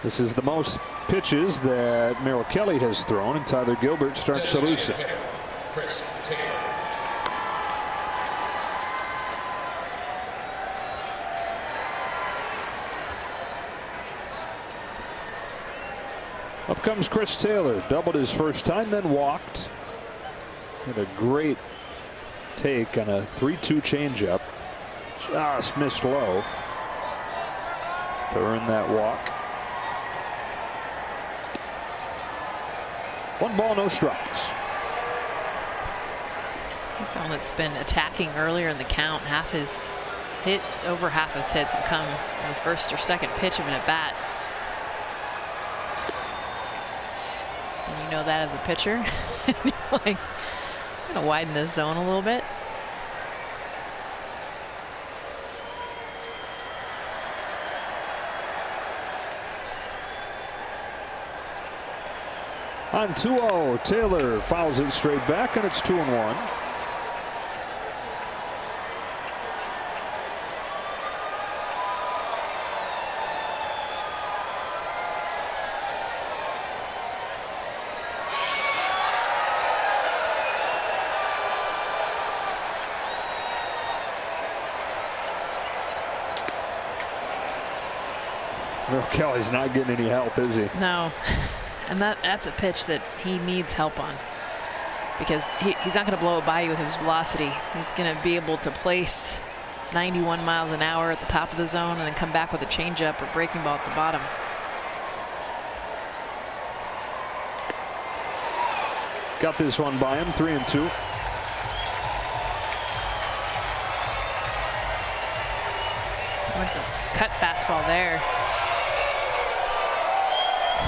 This is the most pitches that Merrill Kelly has thrown, and Tyler Gilbert starts to loosen. Chris Taylor. Up comes Chris Taylor. Doubled his first time, then walked. Had a great take on a 3-2 changeup. Just missed low to earn that walk. 1 ball, no strikes. He's someone that's been attacking earlier in the count. Half his hits, over half his hits have come on the first or second pitch of an at bat. And you know that as a pitcher. And you're like, I'm gonna widen this zone a little bit. On 2-0, Taylor fouls it straight back, and it's 2-1. Merrill Kelly's not getting any help, is he? No. And that's a pitch that he needs help on, because he's not going to blow it by you with his velocity. He's going to be able to place 91 miles an hour at the top of the zone and then come back with a changeup or breaking ball at the bottom. Got this one by him, 3-2. Went the cut fastball there.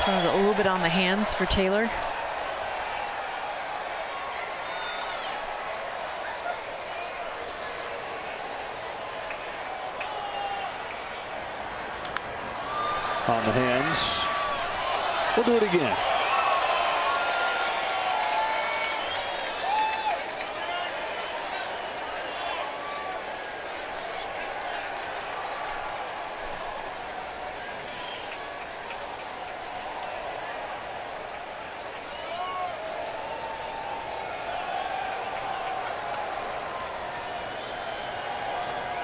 Throwing it a little bit on the hands for Taylor. On the hands. We'll do it again.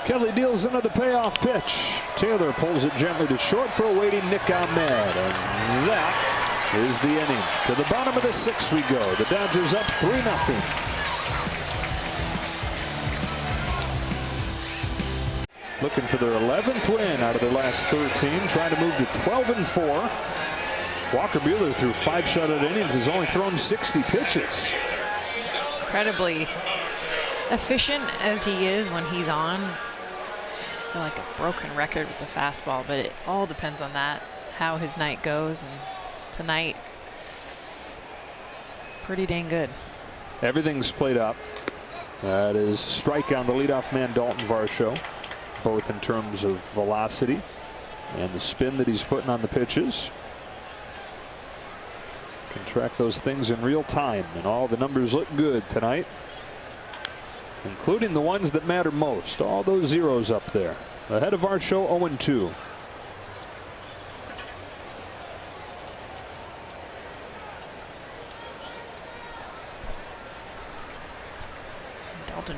Kelly deals another payoff pitch. Taylor pulls it gently to short for a waiting Nick Ahmed. And that is the inning. To the bottom of the 6th we go. The Dodgers up 3-0. Looking for their 11th win out of their last 13. Trying to move to 12-4. Walker Buehler through 5 shutout innings has only thrown 60 pitches. Incredibly efficient as he is when he's on. I feel like a broken record with the fastball, but it all depends on that, how his night goes. And tonight, pretty dang good. Everything's played up. That is strike on the leadoff man, Dalton Varsho, both in terms of velocity and the spin that he's putting on the pitches. Can track those things in real time, and all the numbers look good tonight, including the ones that matter most. All those zeros up there. Ahead of Varsho, 0-2. Dalton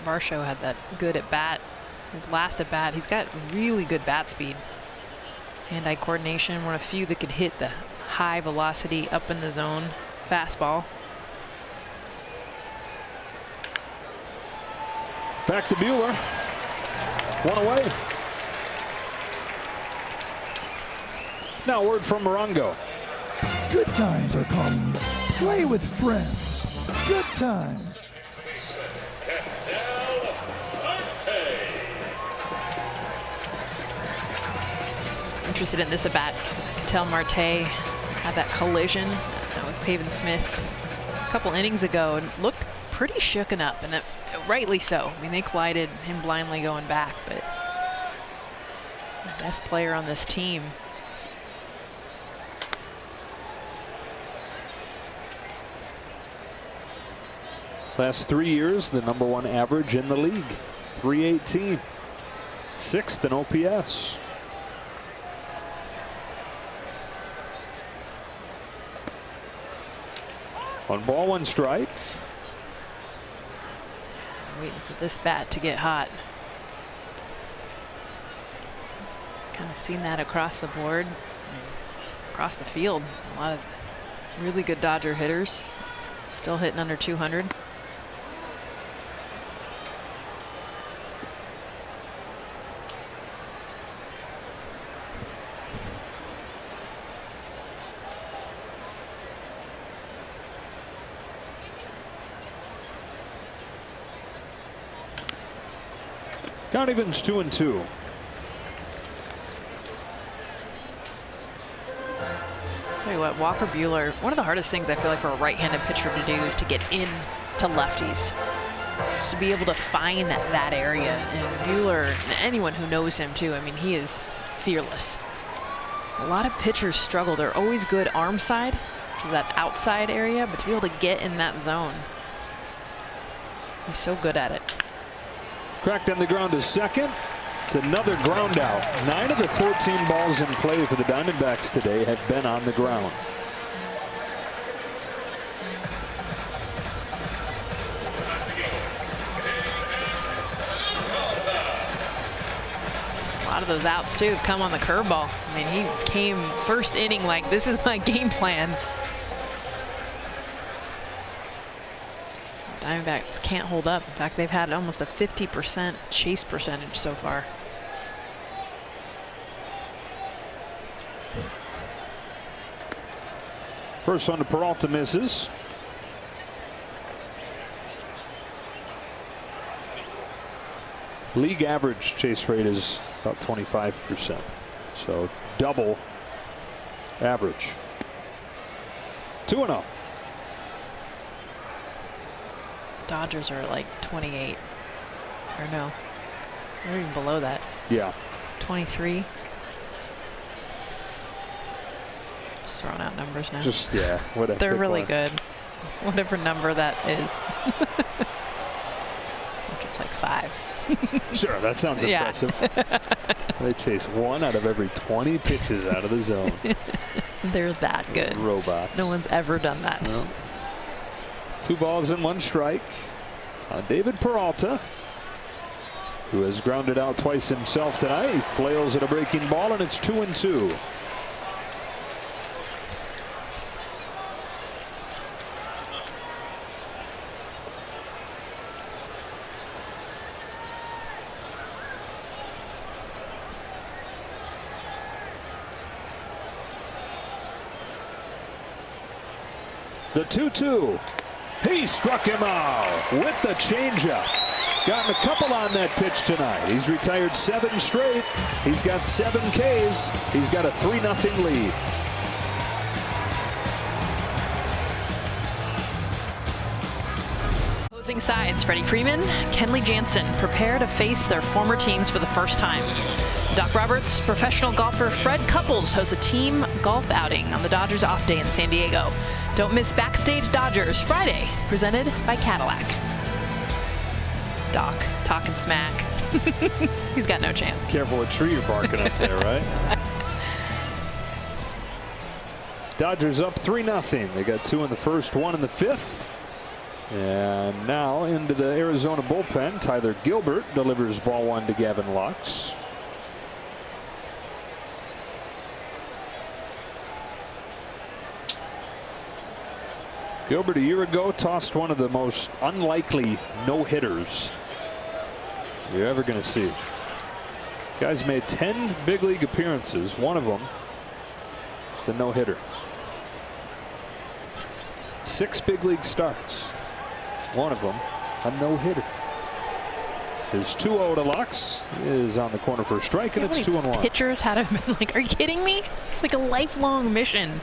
Varsho had that good at bat. His last at bat, he's got really good bat speed. Hand-eye coordination, one of a few that could hit the high velocity up in the zone fastball. Back to Buehler. One away. Now word from Morongo. Good times are calling you. Play with friends. Good times. Interested in this at bat. Ketel Marte had that collision with Pavin Smith a couple innings ago and looked pretty shooken up, and that, rightly so. I mean, they collided, him blindly going back, but the best player on this team. Last 3 years, the #1 average in the league, 318. 6th in OPS. One ball, one strike. Waiting for this bat to get hot. Kind of seen that across the board, across the field. A lot of really good Dodger hitters still hitting under 200. Count evens 2-2. Tell you what, Walker Buehler, one of the hardest things I feel like for a right-handed pitcher to do is to get in to lefties. Just to be able to find that area. And Buehler, and anyone who knows him too, I mean, he is fearless. A lot of pitchers struggle. They're always good arm side, which is that outside area, but to be able to get in that zone, he's so good at it. Cracked on the ground to second. It's another ground out. 9 of the 14 balls in play for the Diamondbacks today have been on the ground. A lot of those outs too have come on the curveball. I mean, he came first inning like, this is my game plan. Diamondbacks can't hold up. In fact, they've had almost a 50% chase percentage so far. First one to Peralta, misses. League average chase rate is about 25%. So double average. 2-0. Dodgers are like 28, or no, they're even below that. Yeah. 23. Just throwing out numbers now. Just, yeah, whatever. They're really good. Whatever number that is. I think it's like 5. Sure, that sounds impressive. They chase 1 out of every 20 pitches out of the zone. They're that good. Robots. No one's ever done that. No. 2 balls and 1 strike. David Peralta, who has grounded out twice himself tonight. He flails at a breaking ball, and it's 2-2. The 2-2. He struck him out with the changeup. Gotten a couple on that pitch tonight. He's retired 7 straight. He's got 7 Ks. He's got a 3-0 lead. Opposing sides, Freddie Freeman, Kenley Jansen prepare to face their former teams for the first time. Doc Roberts, professional golfer Fred Couples hosts a team golf outing on the Dodgers off day in San Diego. Don't miss Backstage Dodgers Friday, presented by Cadillac. Doc talking smack. He's got no chance. Careful what tree you're barking up there, right? Dodgers up 3-0. They got 2 in the first, 1 in the 5th. And now into the Arizona bullpen. Tyler Gilbert delivers ball 1 to Gavin Lux. Gilbert a year ago tossed one of the most unlikely no-hitters you're ever going to see. Guy's made 10 big league appearances. One of them is a no-hitter. 6 big league starts. One of them a no-hitter. His 2-0 to Lux is on the corner for a strike, and it's 2-1. Pitchers had him been like, are you kidding me? It's like a lifelong mission.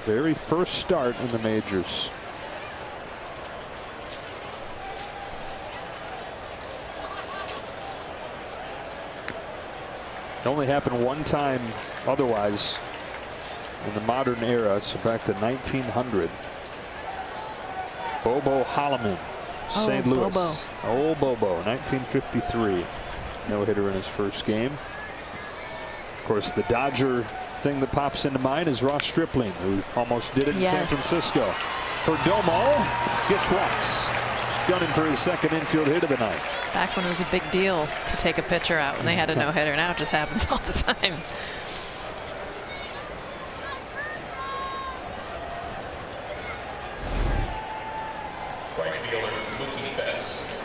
Very first start in the majors. It only happened one time otherwise in the modern era, so back to 1900. Bobo Holloman, St. Louis. Bobo. Old Bobo, 1953. No-hitter in his first game. Of course, the Dodger thing that pops into mind is Ross Stripling, who almost did it in San Francisco. Perdomo gets Lux. He's gunning for his second infield hit of the night. Back when it was a big deal to take a pitcher out when they had a no-hitter. Now it just happens all the time.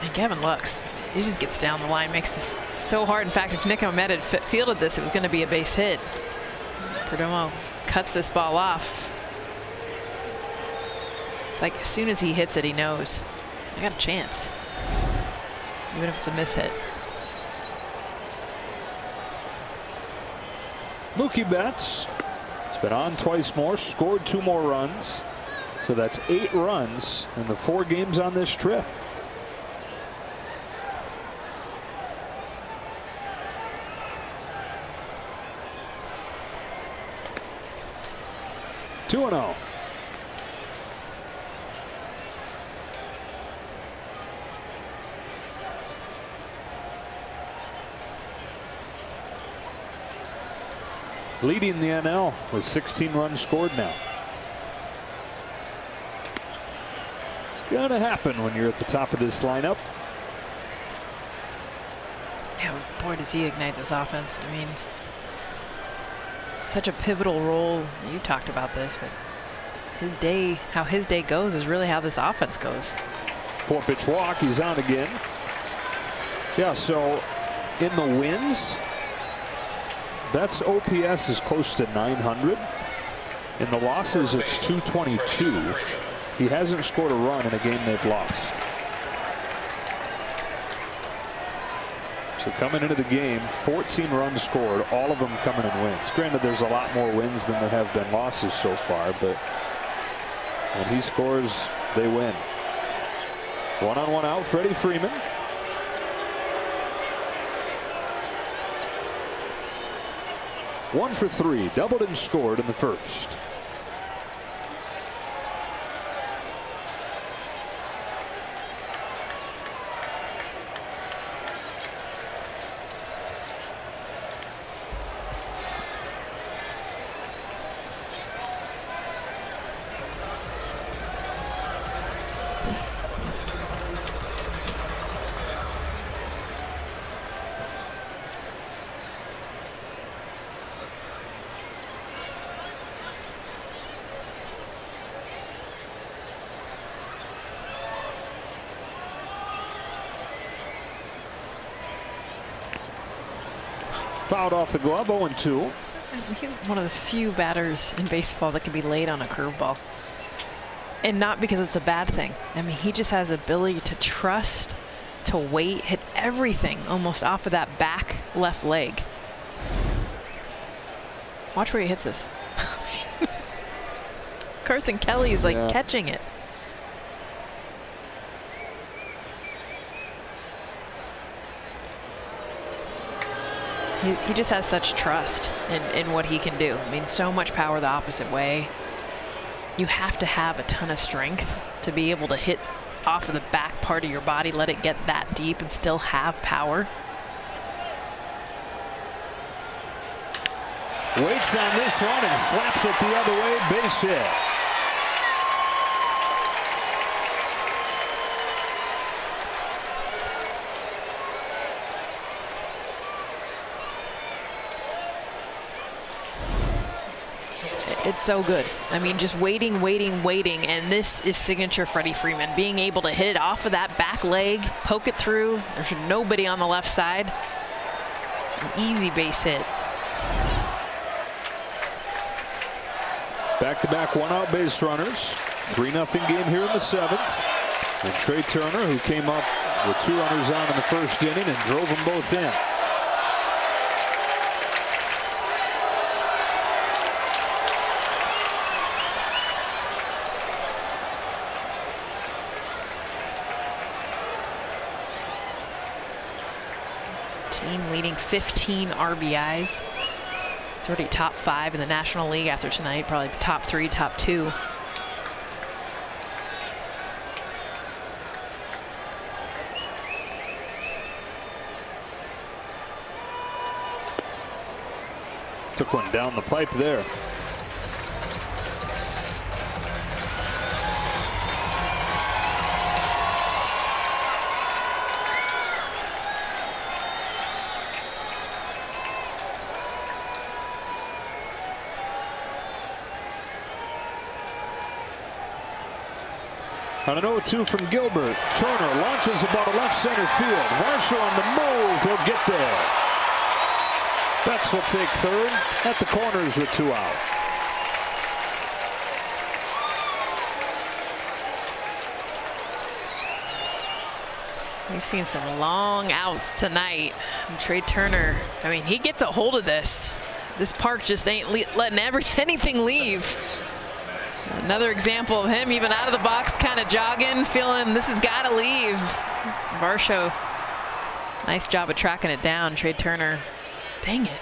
And Gavin Lux, he just gets down the line, makes this so hard. In fact, if Nick Ahmed had fielded this, it was going to be a base hit. Perdomo cuts this ball off. It's like as soon as he hits it, he knows I got a chance, even if it's a mishit. Mookie Betts has been on twice more, scored 2 more runs. So that's 8 runs in the 4 games on this trip. Two and 0. Leading the NL with 16 runs scored now. It's going to happen when you're at the top of this lineup. Yeah, boy, does he ignite this offense. I mean, such a pivotal role. You talked about this, but his day, how his day goes is really how this offense goes. 4-pitch walk. He's on again. Yeah, so in the wins, Betts' OPS is close to 900. In the losses, it's 222. He hasn't scored a run in a game they've lost. So coming into the game, 14 runs scored, all of them coming in wins. Granted, there's a lot more wins than there have been losses so far, but when he scores, they win. 1-on-1 out, Freddie Freeman. One for 3, doubled and scored in the first. Fouled off the glove, 0-2. He's one of the few batters in baseball that can be laid on a curveball. And not because it's a bad thing. I mean, he just has ability to trust to wait, hit everything almost off of that back left leg. Watch where he hits this. Carson Kelly is like catching it. He just has such trust in what he can do. I mean, so much power the opposite way. You have to have a ton of strength to be able to hit off of the back part of your body, let it get that deep and still have power. Waits on this one and slaps it the other way, base hit. It's so good. I mean, just waiting, and this is signature Freddie Freeman. Being able to hit it off of that back leg, poke it through. There's nobody on the left side. An easy base hit. Back-to-back one-out base runners. 3-0 game here in the 7th. And Trey Turner, who came up with 2 runners on in the first inning and drove them both in. Team leading 15 RBIs. It's already top 5 in the National League after tonight, probably top 3, top 2. Took one down the pipe there. On an 0-2 from Gilbert, Turner launches the ball to left center field. Varsho on the move. He'll get there. Betts will take third at the corners with 2 out. We've seen some long outs tonight. And Trey Turner, I mean, he gets a hold of this. This park just ain't letting anything leave. Another example of him even out of the box, kind of jogging, feeling this has got to leave. Varsho, nice job of tracking it down. Trey Turner, dang it.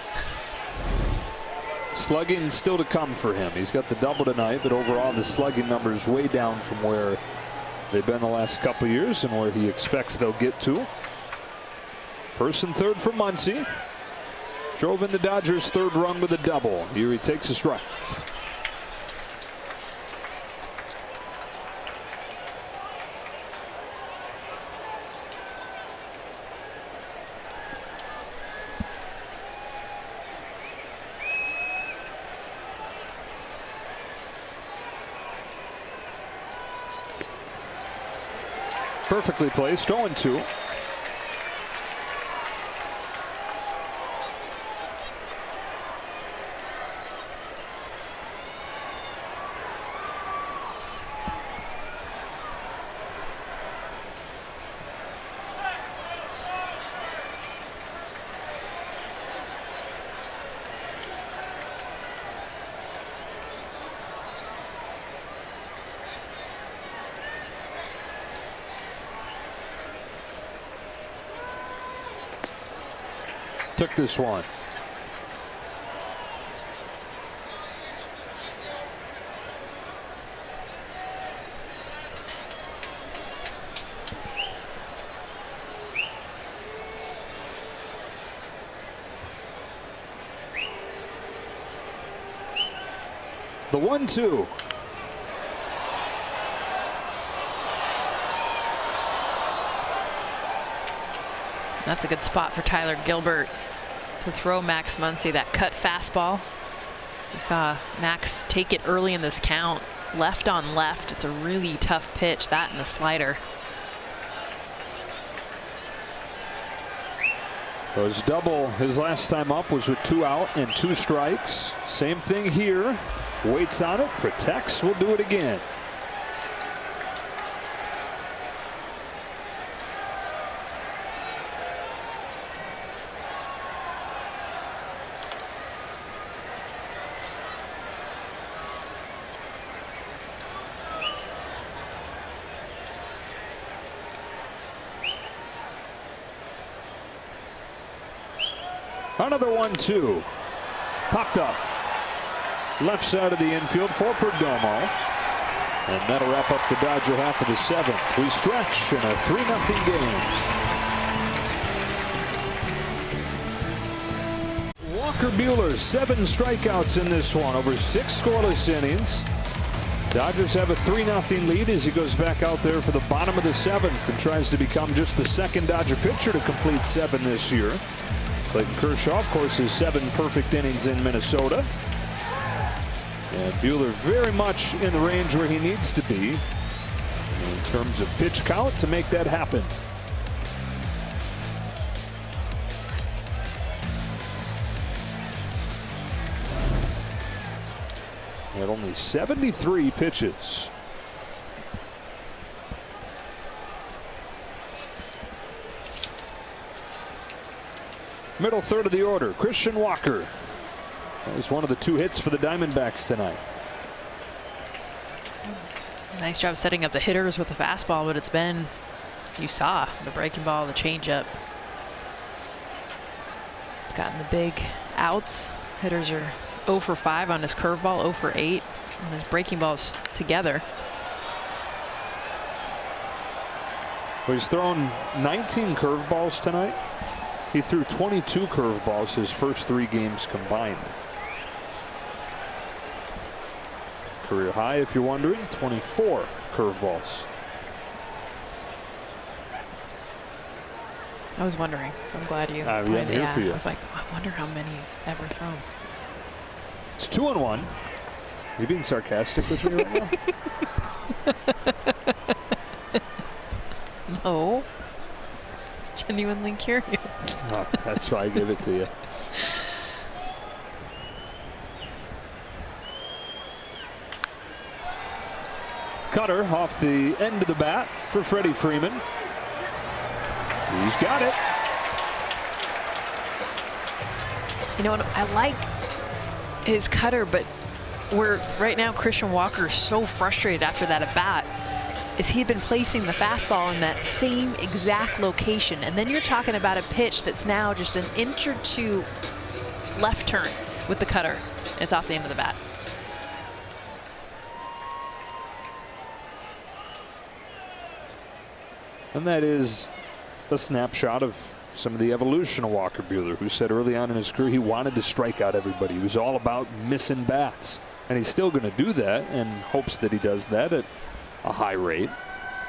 Slugging still to come for him. He's got the double tonight, but overall the slugging numbers way down from where they've been the last couple of years and where he expects they'll get to. First and third for Muncy. Drove in the Dodgers' 3rd run with a double. Here he takes a strike. Perfectly placed, 0-2. Took this one. The 1-2. That's a good spot for Tyler Gilbert to throw Max Muncy that cut fastball. We saw Max take it early in this count. Left on left. It's a really tough pitch, that and the slider. His double his last time up was with 2 out and 2 strikes. Same thing here. Waits on it, protects, will do it again. Another 1-2. Popped up. Left side of the infield for Perdomo. And that'll wrap up the Dodger half of the 7th. We stretch in a 3-0 game. Walker Buehler, 7 strikeouts in this one over 6 scoreless innings. Dodgers have a 3-0 lead as he goes back out there for the bottom of the 7th and tries to become just the 2nd Dodger pitcher to complete 7 this year. Clayton Kershaw, of course, has 7 perfect innings in Minnesota. And Buehler very much in the range where he needs to be in terms of pitch count to make that happen. At only 73 pitches. Middle third of the order, Christian Walker. That was one of the 2 hits for the Diamondbacks tonight. Nice job setting up the hitters with the fastball, but it's been, as you saw, the breaking ball, the changeup. It's gotten the big outs. Hitters are 0 for 5 on his curveball, 0 for 8 on his breaking balls together. Well, he's thrown 19 curveballs tonight. He threw 22 curveballs his first 3 games combined. Career high, if you're wondering, 24 curveballs. I was wondering, so I'm glad you. I'm here for you. I was like, I wonder how many he's ever thrown. It's 2-1. Are you being sarcastic with me right now? No. It's genuinely curious. Oh, that's why I give it to you. Cutter off the end of the bat for Freddie Freeman. He's got it. You know what? I like his cutter, but right now Christian Walker is so frustrated after that at bat. Is he had been placing the fastball in that same exact location, and then you're talking about a pitch that's now just an inch or 2 left turn with the cutter. It's off the end of the bat. And that is a snapshot of some of the evolution of Walker Buehler, who said early on in his career he wanted to strike out everybody. He was all about missing bats, and he's still going to do that and hopes that he does that at a high rate.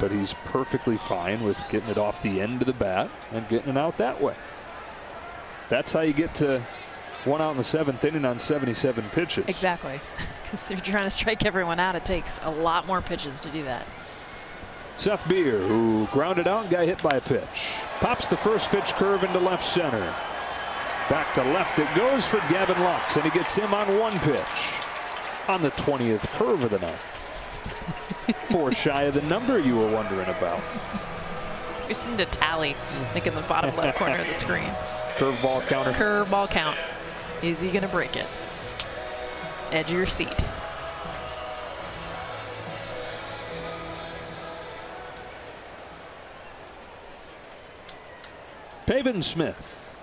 But he's perfectly fine with getting it off the end of the bat and getting it out that way. That's how you get to 1 out in the 7th inning on 77 pitches. Exactly, because they're trying to strike everyone out. It takes a lot more pitches to do that. Seth Beer, who grounded out and got hit by a pitch. Pops the first pitch curve into left center. Back to left it goes for Gavin Lux, and he gets him on 1 pitch on the 20th curve of the night. 4 shy of the number you were wondering about. We just need a tally, like in the bottom left corner of the screen. Curveball counter. Curveball count. Is he going to break it? Edge of your seat. Pavin Smith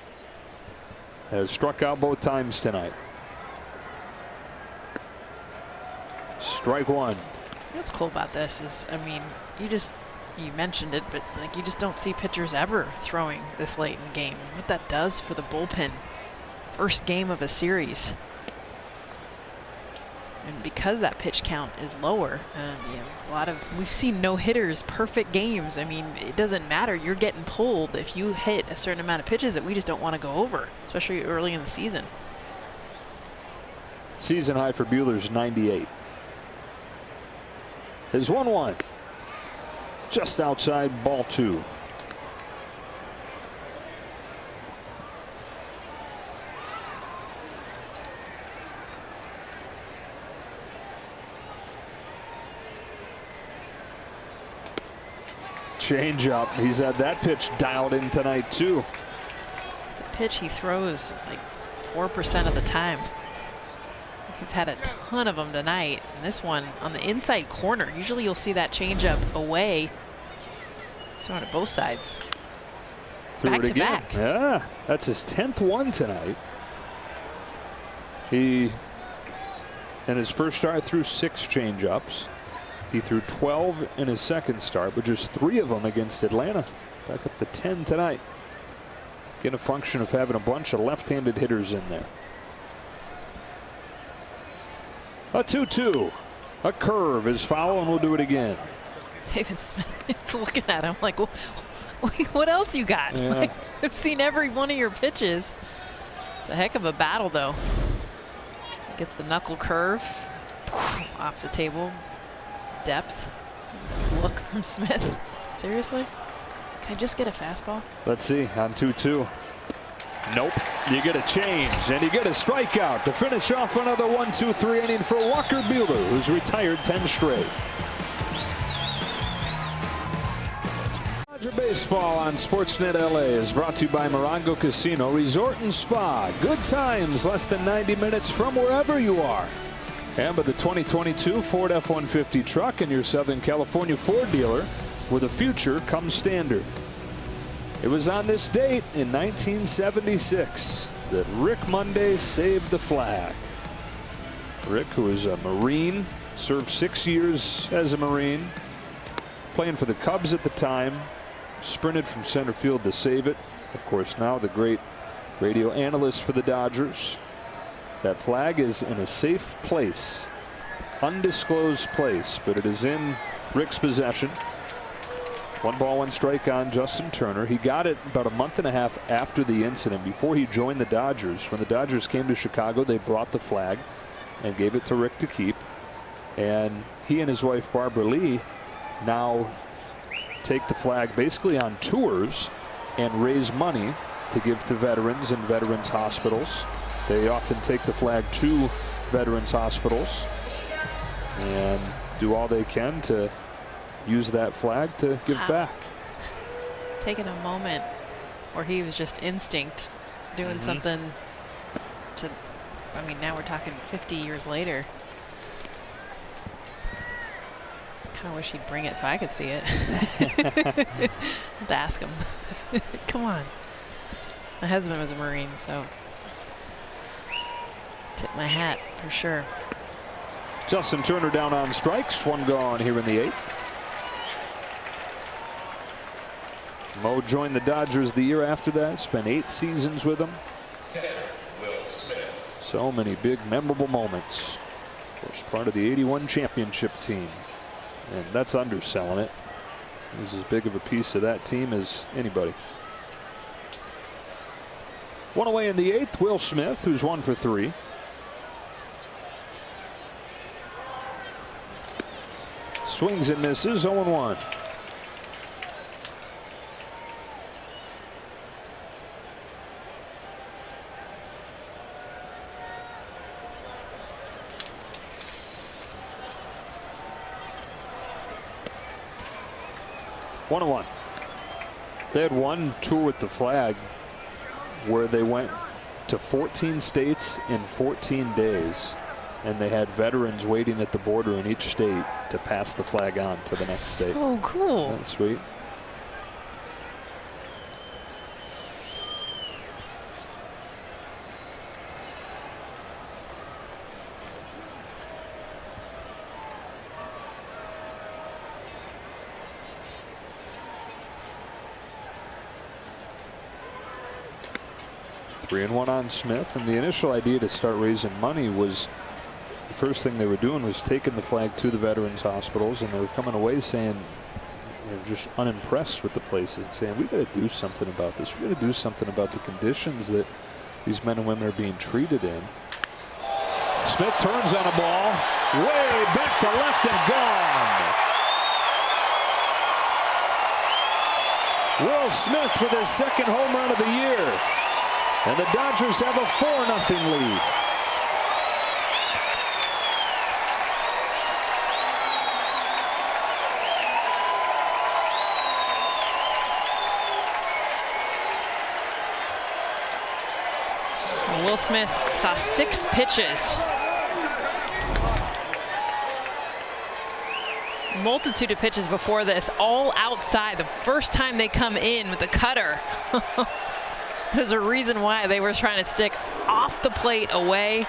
has struck out both times tonight. Strike 1. What's cool about this is, I mean, you mentioned it, but like you just don't see pitchers ever throwing this late in the game. What that does for the bullpen, first game of a series. And because that pitch count is lower, we've seen no hitters, perfect games. I mean, it doesn't matter. You're getting pulled if you hit a certain amount of pitches that we just don't want to go over, especially early in the season. Season high for Buehler's 98. His 1-1. Just outside, ball 2. Change up. He's had that pitch dialed in tonight too. It's a pitch he throws like 4% of the time. He's had a ton of them tonight. And this one on the inside corner. Usually you'll see that change up away. So on both sides. Threw back it to again. back. Yeah, that's his 10th one tonight. He, in his first start, threw 6 changeups. He threw 12 in his second start, but just 3 of them against Atlanta. Back up to 10 tonight. Again, a function of having a bunch of left-handed hitters in there. A 2-2. A curve is foul, and we'll do it again. David Smith is looking at him like, what else you got? Yeah. Like, I've seen every one of your pitches. It's a heck of a battle, though. So gets the knuckle curve off the table. Depth. Look from Smith. Seriously? Can I just get a fastball? Let's see on 2-2. Nope. You get a change and you get a strikeout to finish off another 1-2-3 inning for Walker Buehler, who's retired 10 straight. Dodger Baseball on Sportsnet LA is brought to you by Morongo Casino Resort and Spa. Good times, less than 90 minutes from wherever you are. And by the 2022 Ford F-150 truck and your Southern California Ford dealer, where the future comes standard. It was on this date in 1976 that Rick Monday saved the flag. Rick, who was a Marine, served 6 years as a Marine, playing for the Cubs at the time, sprinted from center field to save it. Of course, now the great radio analyst for the Dodgers. That flag is in a safe place, undisclosed place, but it is in Rick's possession. 1 ball, 1 strike on Justin Turner. He got it about a month and a half after the incident, before he joined the Dodgers. When the Dodgers came to Chicago, they brought the flag and gave it to Rick to keep. And he and his wife Barbara Lee now take the flag basically on tours and raise money to give to veterans and veterans hospitals. They often take the flag to veterans hospitals and do all they can to use that flag to give back. Taking a moment where he was just instinct doing something to, I mean, now we're talking 50 years later. Kind of wish he'd bring it so I could see it. Have to ask him. Come on. My husband was a Marine, so tip my hat for sure. Justin Turner down on strikes. 1 gone here in the 8th. Mo joined the Dodgers the year after that, spent 8 seasons with them. So many big memorable moments. Of course, part of the '81 championship team, and that's underselling it. He's as big of a piece of that team as anybody. 1 away in the 8th, Will Smith, who's 1 for 3. Swings and misses, 0-1. They had one tour with the flag where they went to 14 states in 14 days, and they had veterans waiting at the border in each state to pass the flag on to the next state. Oh, cool. That's sweet. Three and 1 on Smith, and the initial idea to start raising money was, the first thing they were doing was taking the flag to the veterans hospitals, and they were coming away saying they're just unimpressed with the places, and saying we got to do something about this. We got to do something about the conditions that these men and women are being treated in. Smith turns on a ball, way back to left and gone. Will Smith with his 2nd home run of the year. And the Dodgers have a 4-0 lead. Will Smith saw 6 pitches. multitude of pitches before this, all outside. The first time they come in with the cutter. There's a reason why they were trying to stick off the plate away.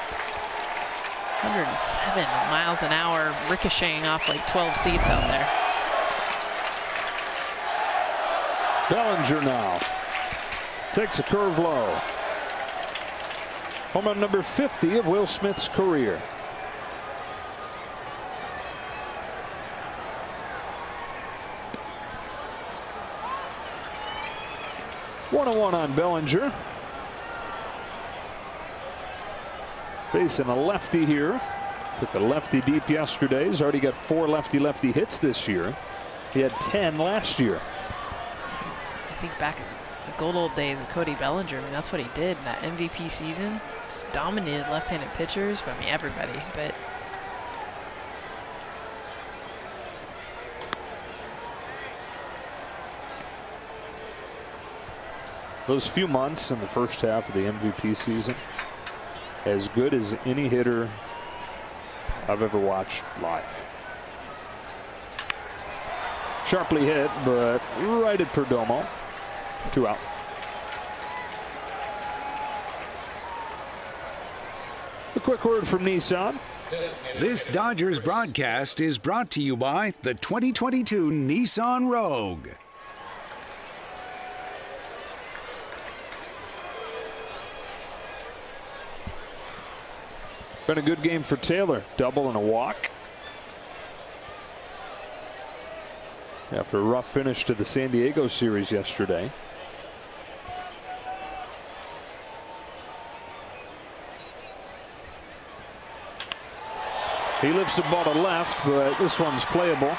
107 miles an hour, ricocheting off like 12 seats out there. Bellinger now takes a curve low. Home run number 50 of Will Smith's career. One on Bellinger. Facing a lefty here. Took a lefty deep yesterday. He's already got 4 lefty-lefty hits this year. He had 10 last year. I think back in the good old days of Cody Bellinger, I mean, that's what he did in that MVP season. Just dominated left-handed pitchers. I mean, everybody. But those few months in the first half of the MVP season, as good as any hitter I've ever watched live. Sharply hit, but right at Perdomo. 2 out. A quick word from Nissan. This Dodgers broadcast is brought to you by the 2022 Nissan Rogue. Been a good game for Taylor. Double and a walk. After a rough finish to the San Diego series yesterday. He lifts the ball to left, but this one's playable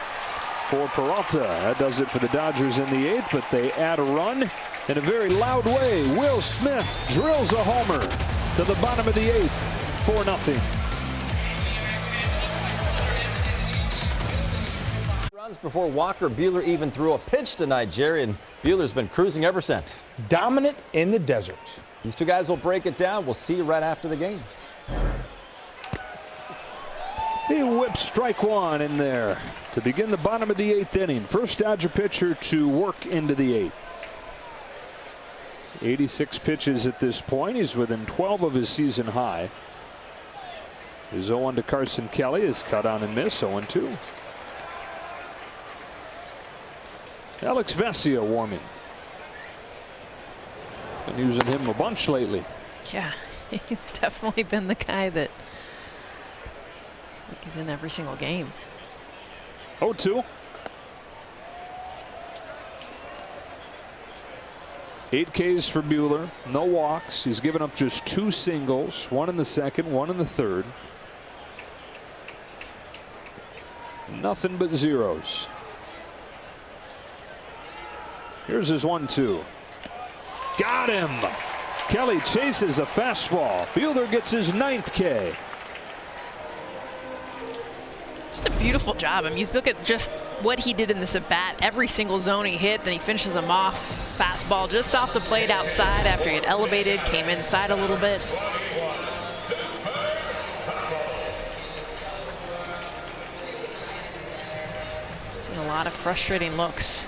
for Peralta. That does it for the Dodgers in the 8th, but they add a run in a very loud way. Will Smith drills a homer to the bottom of the 8th. 4-0. Runs before Walker Buehler even threw a pitch tonight, Jerry, and Buehler's been cruising ever since. Dominant in the desert. These two guys will break it down. We'll see you right after the game. He whips strike 1 in there to begin the bottom of the 8th inning. First Dodger pitcher to work into the 8th. 86 pitches at this point. He's within 12 of his season high. His 0-1 to Carson Kelly is cut on and miss. 0-2. Alex Vesia warming. Been using him a bunch lately. yeah, he's definitely been the guy that I think he's in every single game. 0-2. 8 Ks for Buehler. No walks. He's given up just 2 singles. 1 in the 2nd, 1 in the 3rd. Nothing but zeros. Here's his 1-2. Got him. Kelly chases a fastball. Buehler gets his 9th K. Just a beautiful job. I mean, you look at just what he did in this at bat. Every single zone he hit, then he finishes them off. Fastball just off the plate outside after he had elevated, came inside a little bit. Seen a lot of frustrating looks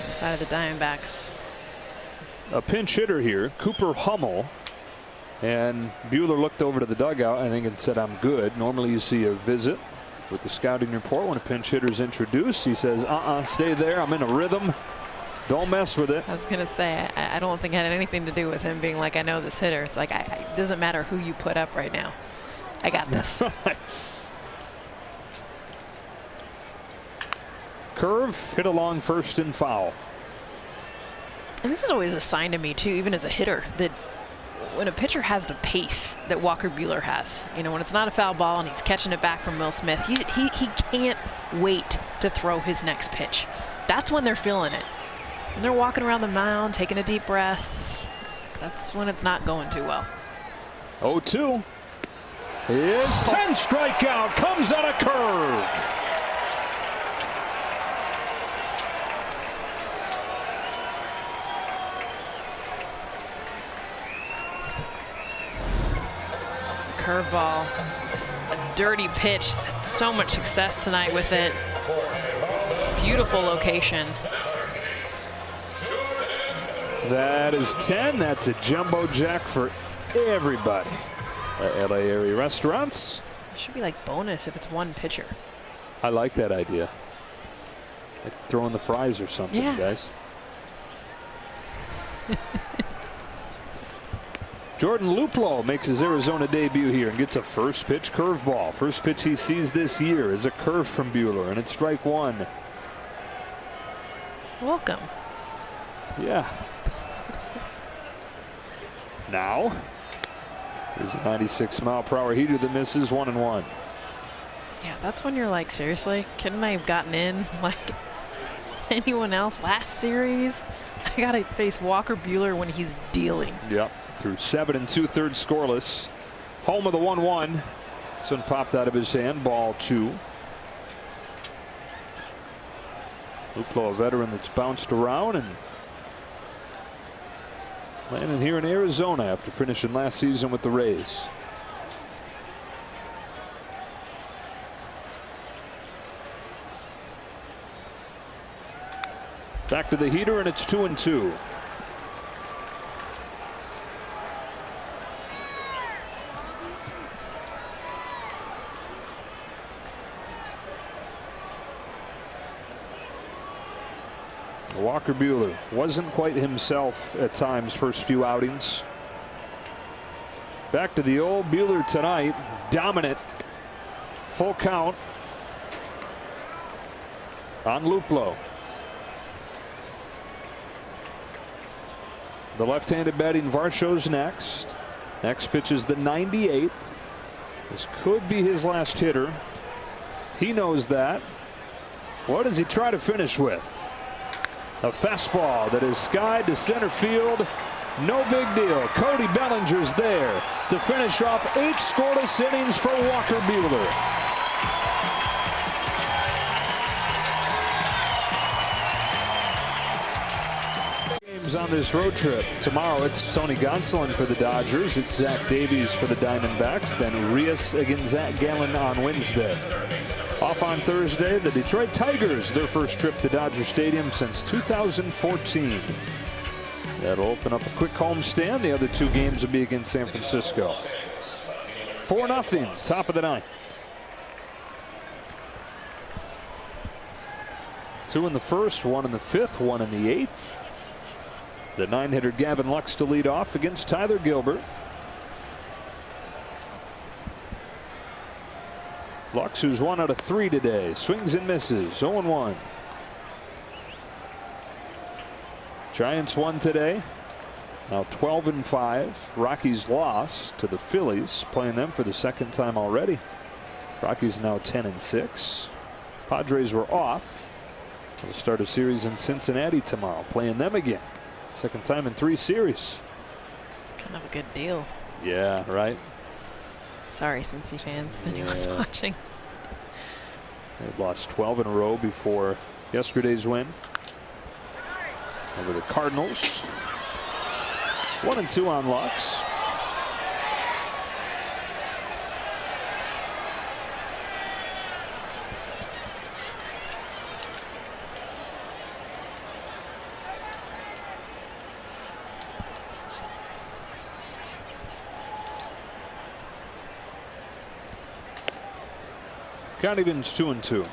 inside of the Diamondbacks. A pinch hitter here, Cooper Hummel. And Buehler looked over to the dugout, I think, and said, "I'm good." Normally you see a visit with the scouting report when a pinch hitter's introduced. He says, stay there. I'm in a rhythm. Don't mess with it. I was going to say, I don't think it had anything to do with him being like, I know this hitter. It's like, it doesn't matter who you put up right now. I got this. Curve hit along first and foul. And this is always a sign to me, too, even as a hitter, that when a pitcher has the pace that Walker Buehler has, you know, when it's not a foul ball and he's catching it back from Will Smith, he can't wait to throw his next pitch. That's when they're feeling it. When they're walking around the mound, taking a deep breath, that's when it's not going too well. 0-2. His 10th strikeout comes on a curve. Curveball, a dirty pitch. Had so much success tonight with it. Beautiful location. That is 10. That's a jumbo jack for everybody at LA area restaurants. It should be like bonus if it's one pitcher. I like that idea. Like throwing the fries or something, yeah. Guys. Jordan Luplow makes his Arizona debut here and gets a first pitch curveball. First pitch he sees this year is a curve from Buehler, and it's strike one. Welcome. Yeah. Now, there's a 96-mile-per-hour heater that misses 1-1. Yeah, that's when you're like, seriously, couldn't I have gotten in like anyone else last series? I gotta face Walker Buehler when he's dealing. Yep. Through 7 2/3 scoreless. Home of the 1-1. This one popped out of his hand. Ball 2. Luplow, a veteran that's bounced around and landing here in Arizona after finishing last season with the Rays. Back to the heater, and it's 2-2. Walker Buehler wasn't quite himself at times first few outings. Back to the old Buehler tonight. Dominant. Full count on Luplow. The left-handed batting Varsho's next. Next pitch is the 98. This could be his last hitter. He knows that. What does he try to finish with? A fastball that is skied to center field. No big deal. Cody Bellinger's there to finish off 8 scoreless innings for Walker Buehler. On this road trip. Tomorrow it's Tony Gonsolin for the Dodgers. It's Zach Davies for the Diamondbacks. Then Rios against Zach Gallen on Wednesday. Off on Thursday, the Detroit Tigers, their first trip to Dodger Stadium since 2014. That'll open up a quick homestand. The other 2 games will be against San Francisco. 4-0, top of the 9th. 2 in the first, 1 in the 5th, 1 in the 8th. The 9-hitter Gavin Lux to lead off against Tyler Gilbert. Lux, who's 1 out of 3 today, swings and misses. 0-1. Giants won today. Now 12-5. Rockies lost to the Phillies, playing them for the 2nd time already. Rockies now 10-6. Padres were off. They'll start a series in Cincinnati tomorrow, playing them again. 2nd time in 3 series. It's kind of a good deal. Yeah, right. Sorry, Cincy fans, if anyone's watching. They lost 12 in a row before yesterday's win over the Cardinals. 1-2 on Lux. Count evens 2-2.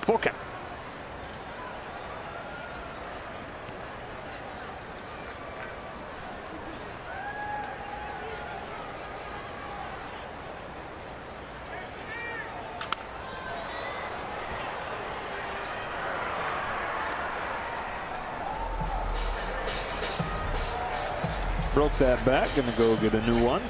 Full count. Broke that back, gonna go get a new one.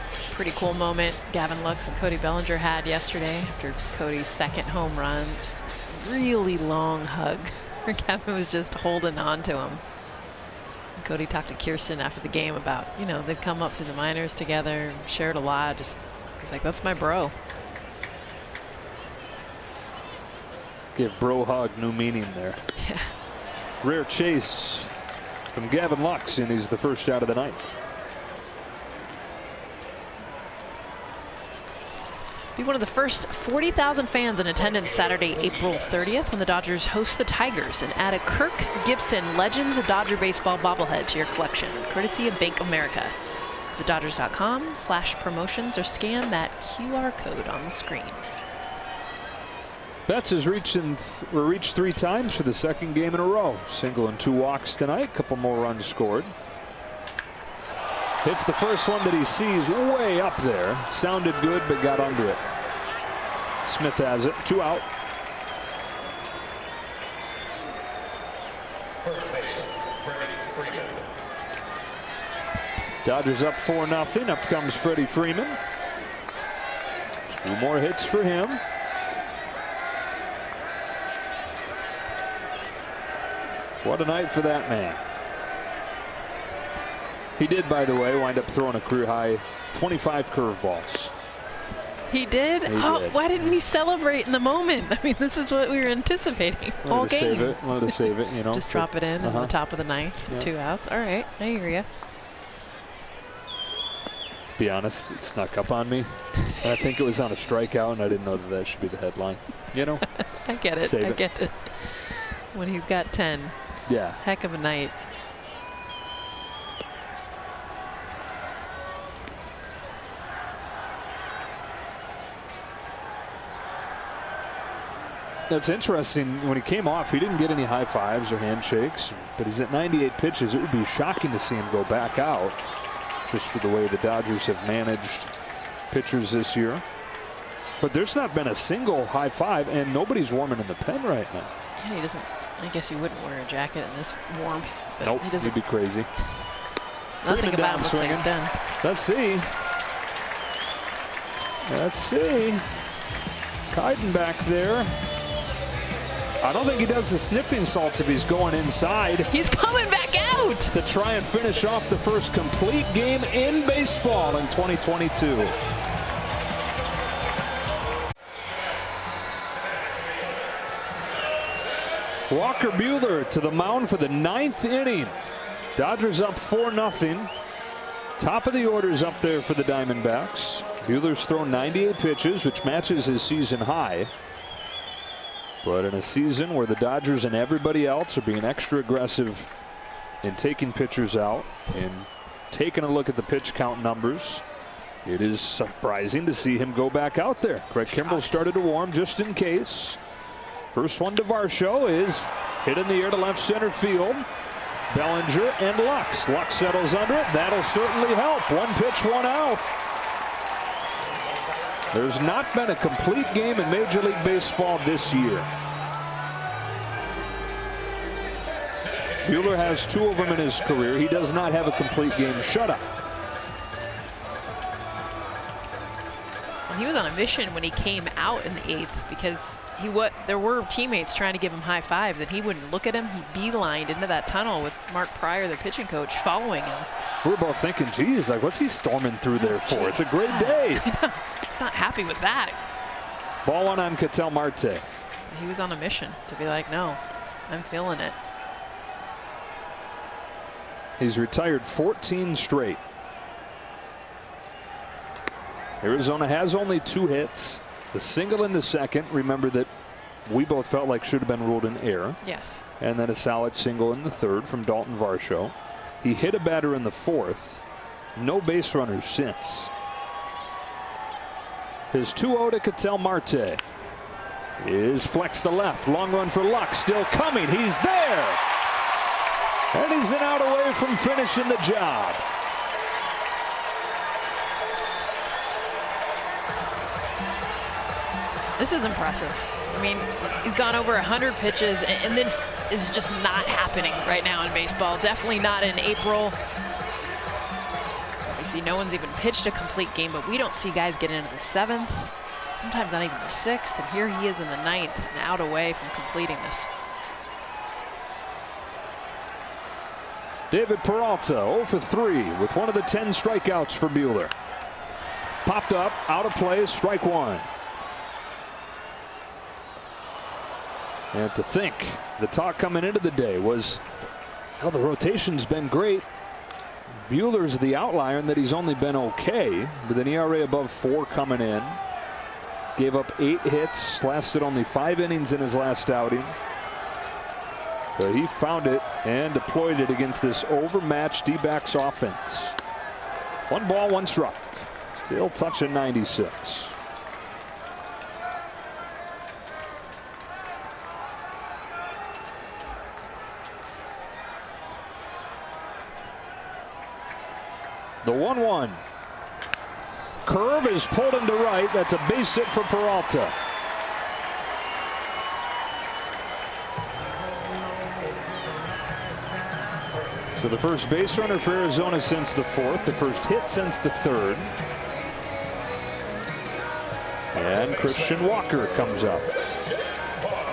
It's a pretty cool moment Gavin Lux and Cody Bellinger had yesterday after Cody's 2nd home run. Just really long hug where Gavin was just holding on to him. Cody talked to Kirsten after the game about, you know, they've come up through the minors together, shared a lot. He's like, that's my bro. Give bro hug new meaning there. Yeah. Rare chase from Gavin Lux, and he's the first out of the ninth. Be one of the first 40,000 fans in attendance Saturday, April 30th, when the Dodgers host the Tigers, and add a Kirk Gibson Legends of Dodger Baseball bobblehead to your collection, courtesy of Bank of America. Visit Dodgers.com/promotions or scan that QR code on the screen. Betts has reached 3 times for the second game in a row. Single and 2 walks tonight. Couple more runs scored. Hits the first one that he sees way up there. Sounded good, but got under it. Smith has it. 2 out. First baseman, Freddie Freeman. Dodgers up 4-0. Up comes Freddie Freeman. 2 more hits for him. What a night for that man. He did, by the way, wind up throwing a career high 25 curveballs. He did? Did. Why didn't we celebrate in the moment? I mean, this is what we were anticipating all game. Wanted to save it, you know. Just drop it in on the top of the ninth. Yeah. 2 outs. All right, I hear you. Be honest, it snuck up on me. I think it was on a strikeout, and I didn't know that that should be the headline. You know? I get it. I get it. When he's got 10. Yeah. Heck of a night. That's interesting. When he came off, he didn't get any high fives or handshakes, but he's at 98 pitches. It would be shocking to see him go back out, just with the way the Dodgers have managed pitchers this year. But there's not been a single high five, and nobody's warming in the pen right now. Yeah, he doesn't. I guess you wouldn't wear a jacket in this warmth. But nope, he doesn't. he'd be crazy. Nothing about him looks like he's done. Let's see. Let's see. He's hiding back there. I don't think he does the sniffing salts if he's going inside. He's coming back out to try and finish off the first complete game in baseball in 2022. Walker Buehler to the mound for the 9th inning. Dodgers up 4-0. Top of the order's up there for the Diamondbacks. Buehler's thrown 98 pitches, which matches his season high. But in a season where the Dodgers and everybody else are being extra aggressive in taking pitchers out and taking a look at the pitch count numbers, it is surprising to see him go back out there. Craig Kimbrell started to warm just in case. First one to Varsho is hit in the air to left center field. Bellinger and Lux. Lux settles under it. That'll certainly help. 1 pitch, 1 out. There's not been a complete game in Major League Baseball this year. Buehler has 2 of them in his career. He does not have a complete game shutout. He was on a mission when he came out in the 8th because there were teammates trying to give him high fives and he wouldn't look at him. He beelined into that tunnel with Mark Pryor, the pitching coach, following him. We were both thinking, geez, like what's he storming through there for? It's a great day. He's not happy with that. Ball 1 on Ketel Marte. He was on a mission to be like, no, I'm feeling it. He's retired 14 straight. Arizona has only 2 hits. The single in the second, remember that we both felt like should have been ruled an error. Yes. And then a solid single in the third from Dalton Varsho. He hit a batter in the 4th. No base runners since. His 2-0 to Ketel Marte is flexed to left. Long run for Lux, still coming. He's there. And he's an out away from finishing the job. This is impressive. I mean, he's gone over 100 pitches, and this is just not happening right now in baseball. Definitely not in April. We see no one's even pitched a complete game, but we don't see guys get into the 7th, sometimes not even the 6th, and here he is in the 9th, and out away from completing this. David Peralta 0 for 3 with one of the 10 strikeouts for Buehler. Popped up, out of play, strike one. And to think, the talk coming into the day was, well, the rotation's been great. Buehler's the outlier in that he's only been okay, with an ERA above 4 coming in. Gave up 8 hits, lasted only 5 innings in his last outing. But he found it and deployed it against this overmatched D-backs offense. 1 ball, 1 strike. Still touching 96. The 1-1. Curve is pulled into right. That's a base hit for Peralta. So the first base runner for Arizona since the 4th, the first hit since the 3rd. And Christian Walker comes up.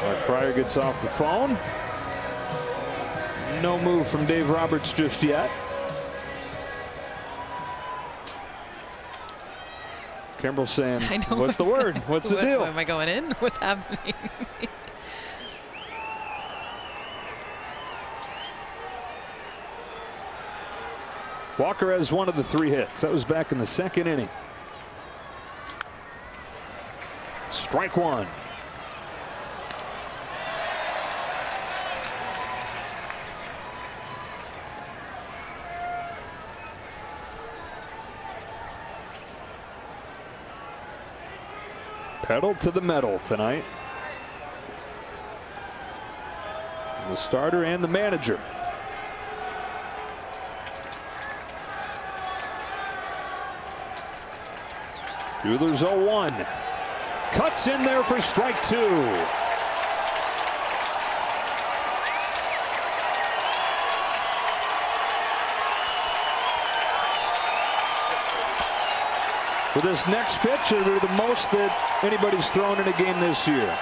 Mark Pryor gets off the phone. No move from Dave Roberts just yet. Kimbrel's saying, what's the word? What's the deal? Am I going in? What's happening? Walker has one of the 3 hits. That was back in the 2nd inning. Strike one. Pedal to the metal tonight. The starter and the manager. Buehler's 0-1. Cuts in there for strike 2. For this next pitch, it'll be the most that anybody's thrown in a game this year.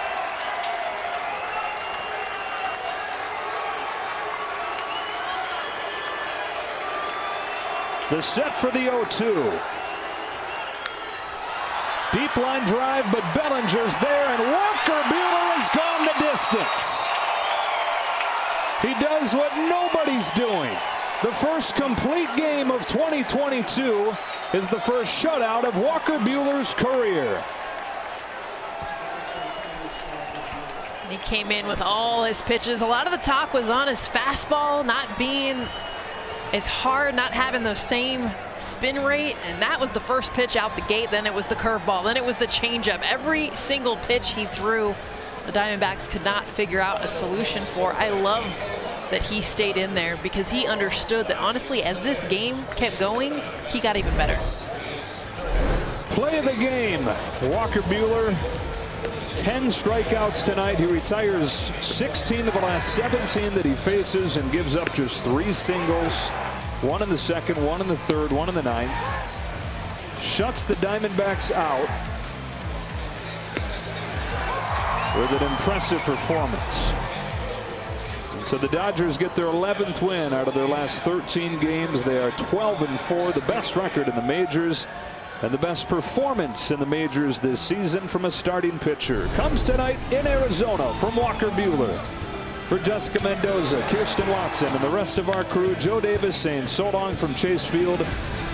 The set for the 0-2. Deep line drive, but Bellinger's there, and Walker Buehler has gone the distance. He does what nobody's doing. The first complete game of 2022 is the first shutout of Walker Buehler's career. He came in with all his pitches. A lot of the talk was on his fastball not being as hard, not having the same spin rate, and that was the first pitch out the gate. Then it was the curveball, then it was the changeup. Every single pitch he threw, the Diamondbacks could not figure out a solution for. I love that he stayed in there because he understood that, honestly, as this game kept going, he got even better. Play of the game, Walker Buehler. 10 strikeouts tonight. He retires 16 of the last 17 that he faces and gives up just 3 singles. 1 in the 2nd, 1 in the 3rd, 1 in the 9th. Shuts the Diamondbacks out with an impressive performance. And so the Dodgers get their 11th win out of their last 13 games. They are 12-4, the best record in the majors. And the best performance in the majors this season from a starting pitcher comes tonight in Arizona from Walker Buehler. For Jessica Mendoza, Kirsten Watson, and the rest of our crew, Joe Davis saying so long from Chase Field.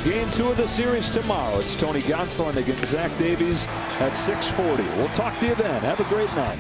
Game 2 of the series tomorrow. It's Tony Gonsolin against Zach Davies at 6:40. We'll talk to you then. Have a great night.